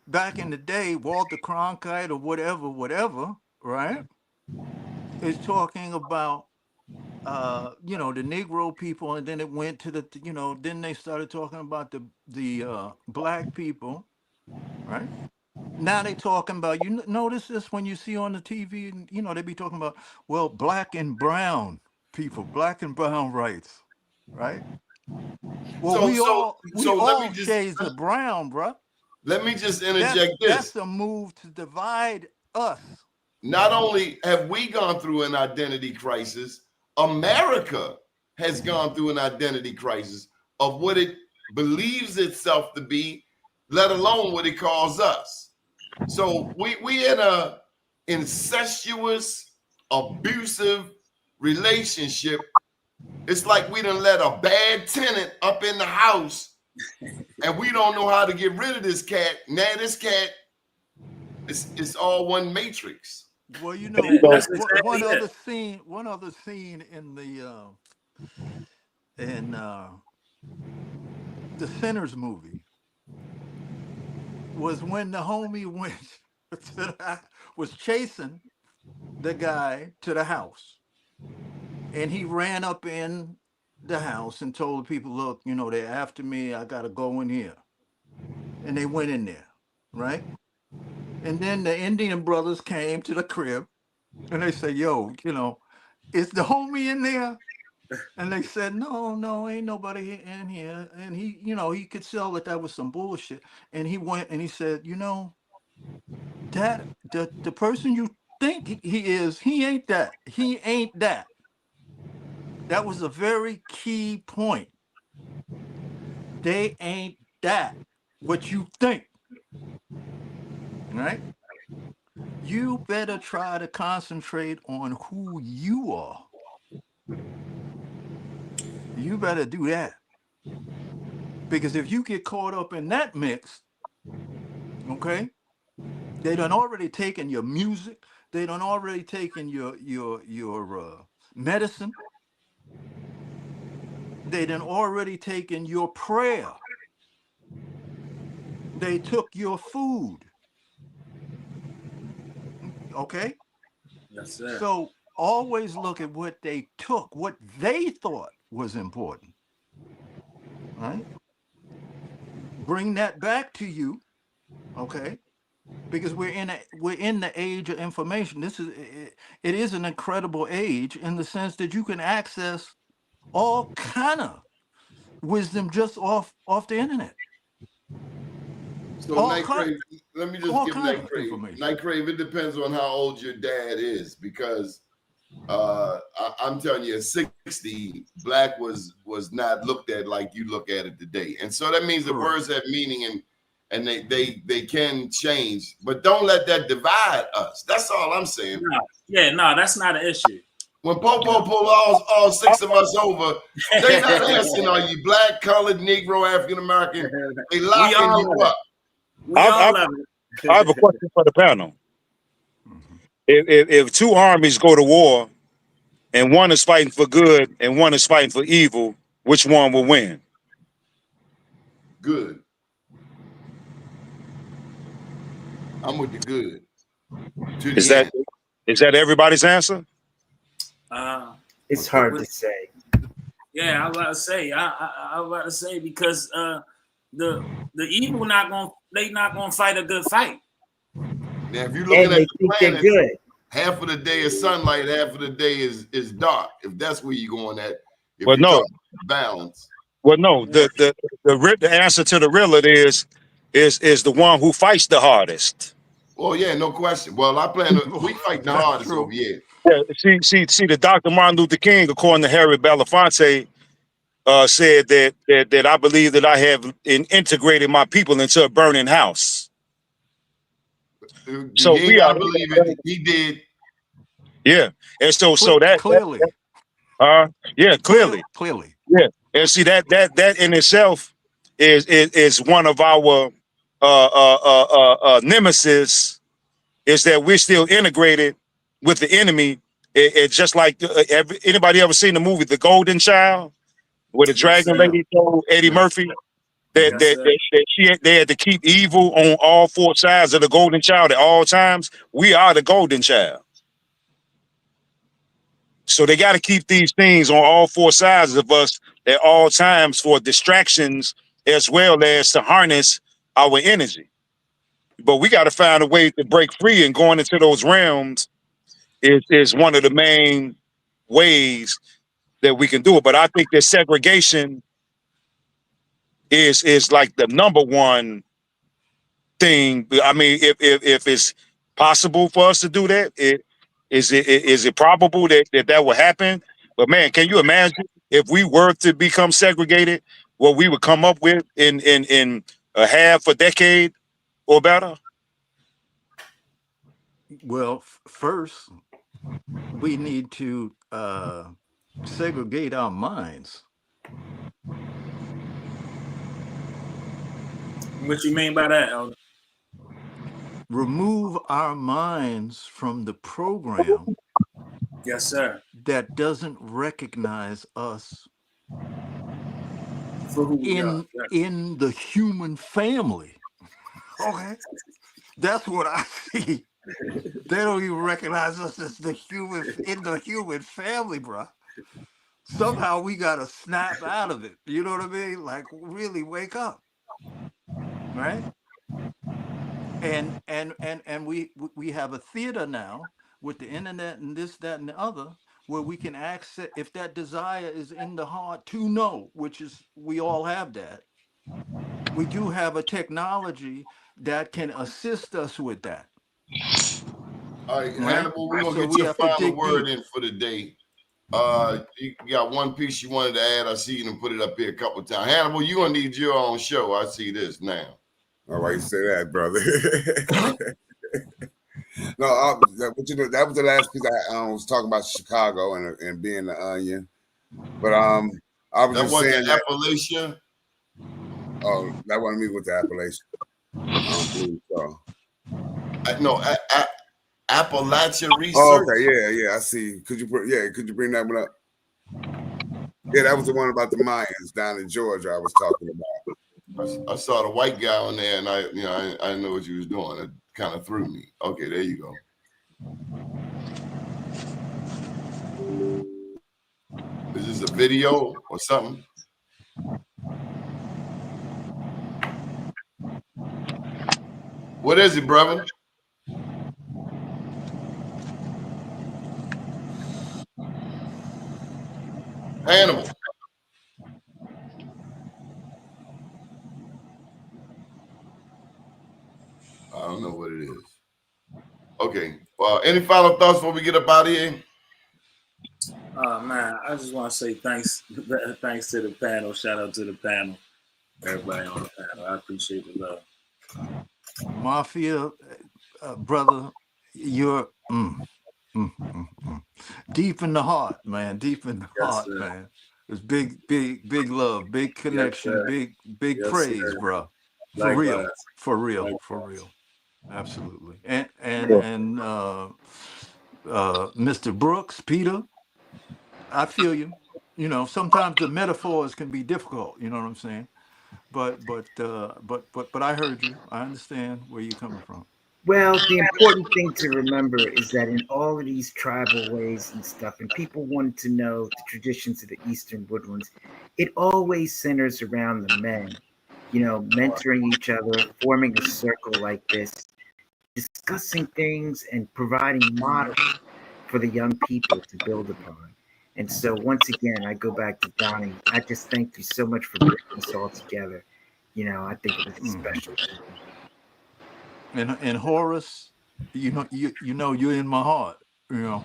back in the day, Walter Cronkite or whatever, right, is talking about the Negro people, and then it went to the then they started talking about the black people, right? Now they talking about, you notice this when you see on the TV, and they be talking about, well, black and brown people, black and brown rights, right? Well, we all shades of brown, bro. Let me just interject this. That's a move to divide us. Not only have we gone through an identity crisis, America has gone through an identity crisis of what it believes itself to be, let alone what it calls us. So we in a incestuous, abusive relationship. It's like we done let a bad tenant up in the house, and we don't know how to get rid of this cat. Now this cat, it's all one matrix. Well, one other scene in the Sinners movie was when the homie was chasing the guy to the house, and he ran up in the house and told the people, look, they're after me, I gotta go in here. And they went in there, right? And then the Indian brothers came to the crib and they said, yo, is the homie in there? And they said, no, ain't nobody in here. And he, he could tell that was some bullshit. And he went and he said, that the person you think he is, he ain't that. He ain't that. That was a very key point. They ain't that, what you think. Right? You better try to concentrate on who you are. You better do that. Because if you get caught up in that mix, okay, they done already taken your music, they done already taken your medicine, they done already taken your prayer, they took your food. Okay? Yes, sir. So always look at what they took, what they thought was important. Right? Bring that back to you, okay? Because we're in the age of information. It is an incredible age in the sense that you can access all kind of wisdom just off the internet. So Night Crave, let me just give Night Crave. Night Crave, it depends on how old your dad is, because I'm telling you, at 60, black was not looked at like you look at it today. And so that means the words have meaning and they can change, but don't let that divide us. That's all I'm saying. No, that's not an issue. When Popo pull all six of us over, they not asking, are you black, colored, Negro, African American? They locking you up. I have a question for the panel. If two armies go to war and one is fighting for good and one is fighting for evil, which one will win? Good. I'm with the good. To Is the that end. is that everybody's answer? It's hard to say. Yeah, I was about to say. I was about to say because the evil not gonna fight a good fight. Now, if you're looking And at they the think they're planet, good. half of the day is sunlight, half of the day is dark. If that's where you're going at, if Well, you're no. talking balance. Well, no. The answer to the riddle is the one who fights the hardest. Oh yeah, no question. Well, I plan to. We fight the That's hardest true. over here. Yeah, see. The Dr. Martin Luther King, according to Harry Belafonte, said that I believe that I have integrated my people into a burning house. So You ain't we are. gotta believe it. He did. Yeah, and so that Clearly. yeah, clearly. Clearly. Yeah, and see that in itself is one of our nemesis, is that we're still integrated with the enemy. It's just like anybody ever seen the movie The Golden Child, where the Yes, dragon sir. lady told Eddie Murphy that Yes, sir. they had to keep evil on all four sides of the golden child at all times. We are the golden child. So they got to keep these things on all four sides of us at all times for distractions, as well as to harness our energy. But we got to find a way to break free, and going into those realms is one of the main ways that we can do it. But I think that segregation is like the number one thing. I mean, if it's possible for us to do that, is it probable that will happen? But man, can you imagine if we were to become segregated, what we would come up with in a half a decade or better? Well, first we need to segregate our minds. What you mean by that, Elder? Remove our minds from the program Yes, sir. that doesn't recognize us For who we are. Yes. in the human family. Okay, that's what I see. They don't even recognize us as the human family, bro. Somehow we gotta snap out of it. You know what I mean? Like really wake up, right? And we have a theater now with the internet and this, that, and the other, where we can access, if that desire is in the heart to know, which is, we all have that. We do have a technology that can assist us with that. All right, Right? Hannibal, we're gonna So get we your have to final dig word deep. in for the day. You got one piece you wanted to add. I see you done put it up here a couple of times. Hannibal, you're gonna need your own show. I see this now. All right, you say that, brother. No, but you know, that was the last piece I was talking about Chicago and being the onion. But I was That just wasn't saying that. Appalachia. Oh, that wasn't me with the Appalachian. I don't believe so. No, Appalachia Research. Oh, okay, yeah, I see. Could you bring that one up? Yeah, that was the one about the Mayans down in Georgia I was talking about. I saw the white guy on there, and I didn't know what you was doing. It kind of threw me. Okay, there you go. Is this a video or something? What is it, brother? Animal. I don't know what it is. Okay. Well, any final thoughts before we get up out of here? Oh man, I just want to say thanks to the panel. Shout out to the panel, everybody on the panel. I appreciate the love. Mafia, brother, you're deep in the heart, man. Deep in the heart, sir. man. It's big love, big connection, big Yes, praise, sir. bro. Likewise. For real. Absolutely. And Mr. Brooks, Peter, I feel you. you know, sometimes the metaphors can be difficult. You know what I'm saying? But I heard you. I understand where you're coming from. Well, the important thing to remember is that in all of these tribal ways and stuff, and people wanted to know the traditions of the Eastern Woodlands, it always centers around the men, mentoring each other, forming a circle like this, discussing things and providing models for the young people to build upon. And so, once again, I go back to Donnie. I just thank you so much for bringing us all together. I think it was a special evening. And Horace, you're in my heart. You know,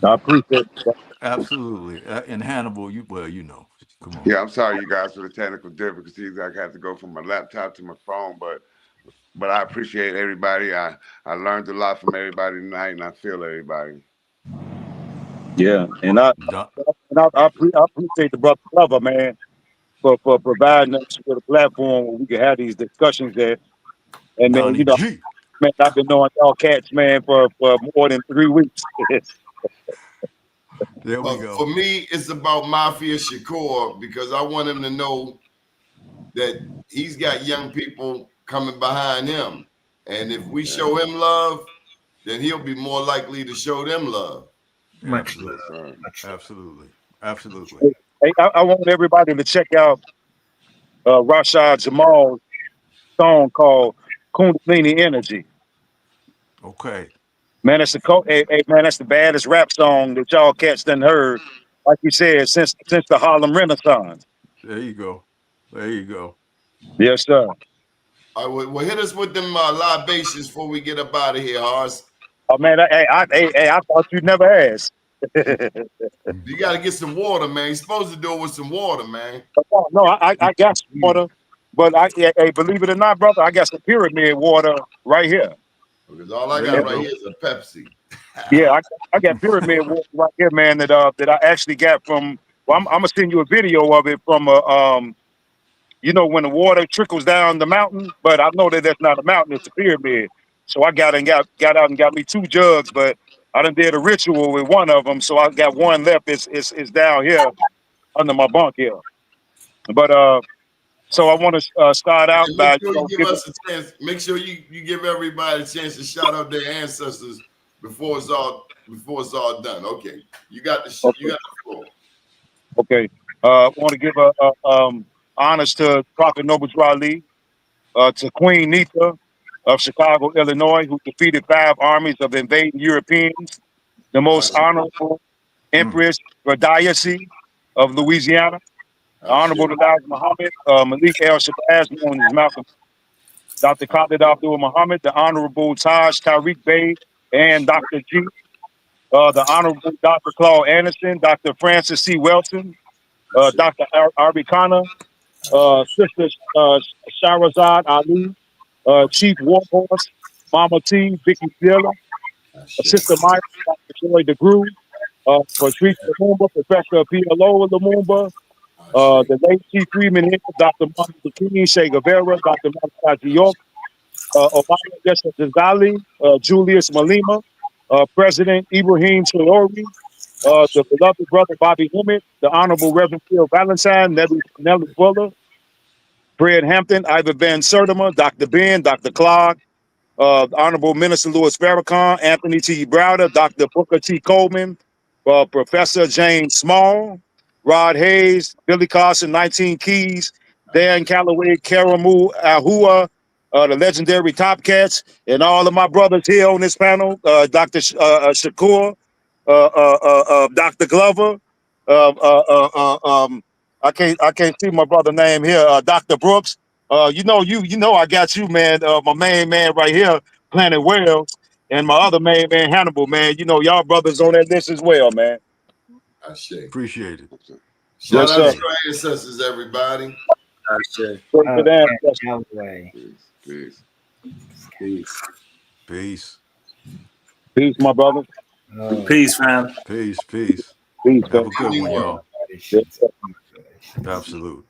I appreciate it. absolutely. And Hannibal, come on. Yeah, I'm sorry, you guys, for the technical difficulties. I had to go from my laptop to my phone, but I appreciate everybody. I learned a lot from everybody tonight, and I feel everybody. Yeah, and I appreciate the brother Clever, man, for providing us with a platform where we can have these discussions there. And man, Donnie G. man, I've been knowing y'all cats, man, for more than 3 weeks. There we go. For me, it's about Mafia Shakur because I want him to know that he's got young people coming behind him. And if we show him love, then he'll be more likely to show them love. Much Absolutely. love. Absolutely. Absolutely. Hey, I want everybody to check out Rashad Jamal's song called Kundalini Energy. Okay. Man, that's that's the baddest rap song that y'all cats done heard. Like you said, since the Harlem Renaissance. There you go. There you go. Yes, sir. All right, well, hit us with them libations before we get up out of here, Horace. Oh man, I thought you'd never ask. You got to get some water, man. You're supposed to do it with some water, man. No, I got some water, but believe it or not, brother, I got some pyramid water right here. Because all I got right here is a Pepsi. Yeah, I got pyramid water right here, man. That I actually got from. Well, I'm gonna send you a video of it from when the water trickles down the mountain. But I know that that's not a mountain; it's a pyramid. So I got out and got me 2 jugs, but I done did a ritual with one of them, so I got one left. It's down here under my bunk here. But so I want to start out by give us a chance. Make sure you give everybody a chance to shout out their ancestors before it's all done. Okay, you got the floor. Okay, I want to give honors to Prophet Noble Lee, to Queen Nita of Chicago, Illinois, who defeated 5 armies of invading Europeans. The most honorable Empress Radiasi of Louisiana. Honorable Elijah Muhammad, Malik El Shabazz, known as Malcolm, Dr. Khalid Abdul Muhammad, the Honorable Taj Tariq Bey, and Dr. G, the Honorable Dr. Claude Anderson, Dr. Francis C. Wilson, Dr. Arbi Khanna, Sister Shahrazad Ali, Chief Warhorse, Mama T, Vicky Dilla, Sister Maya, Dr. Joy DeGrew, Patrice Lumumba, Professor P.L.O. Lumumba, the late Chief Freeman, Dr. Martin Luther King, Che Guevara, Dr. Malachi York, Obama Yesha Ghazali, Julius Malema, President Ibrahim Traore, the beloved brother Bobby Hemmett, the Honorable Reverend Phil Valentine, Nellie Fuller, Fred Hampton, Ivan Van Sertima, Dr. Ben, Dr. Clark, Honorable Minister Louis Farrakhan, Anthony T. Browder, Dr. Booker T. Coleman, Professor James Small, Rod Hayes, Billy Carson, 19 Keys, Dan Calloway, Karamu Ahua, the legendary Topcatz, and all of my brothers here on this panel, Dr. Shakur, Dr. Glover, I can't see my brother name here, Dr. Brooks. I got you, man. My main man right here, Planet Wells, and my other main man, Hannibal, man. Y'all brothers on that list as well, man. Appreciate it. Shout out to our ancestors, everybody. Peace. Peace, my brother. Peace, fam. Peace. Peace. Have a good one, y'all. Absolute.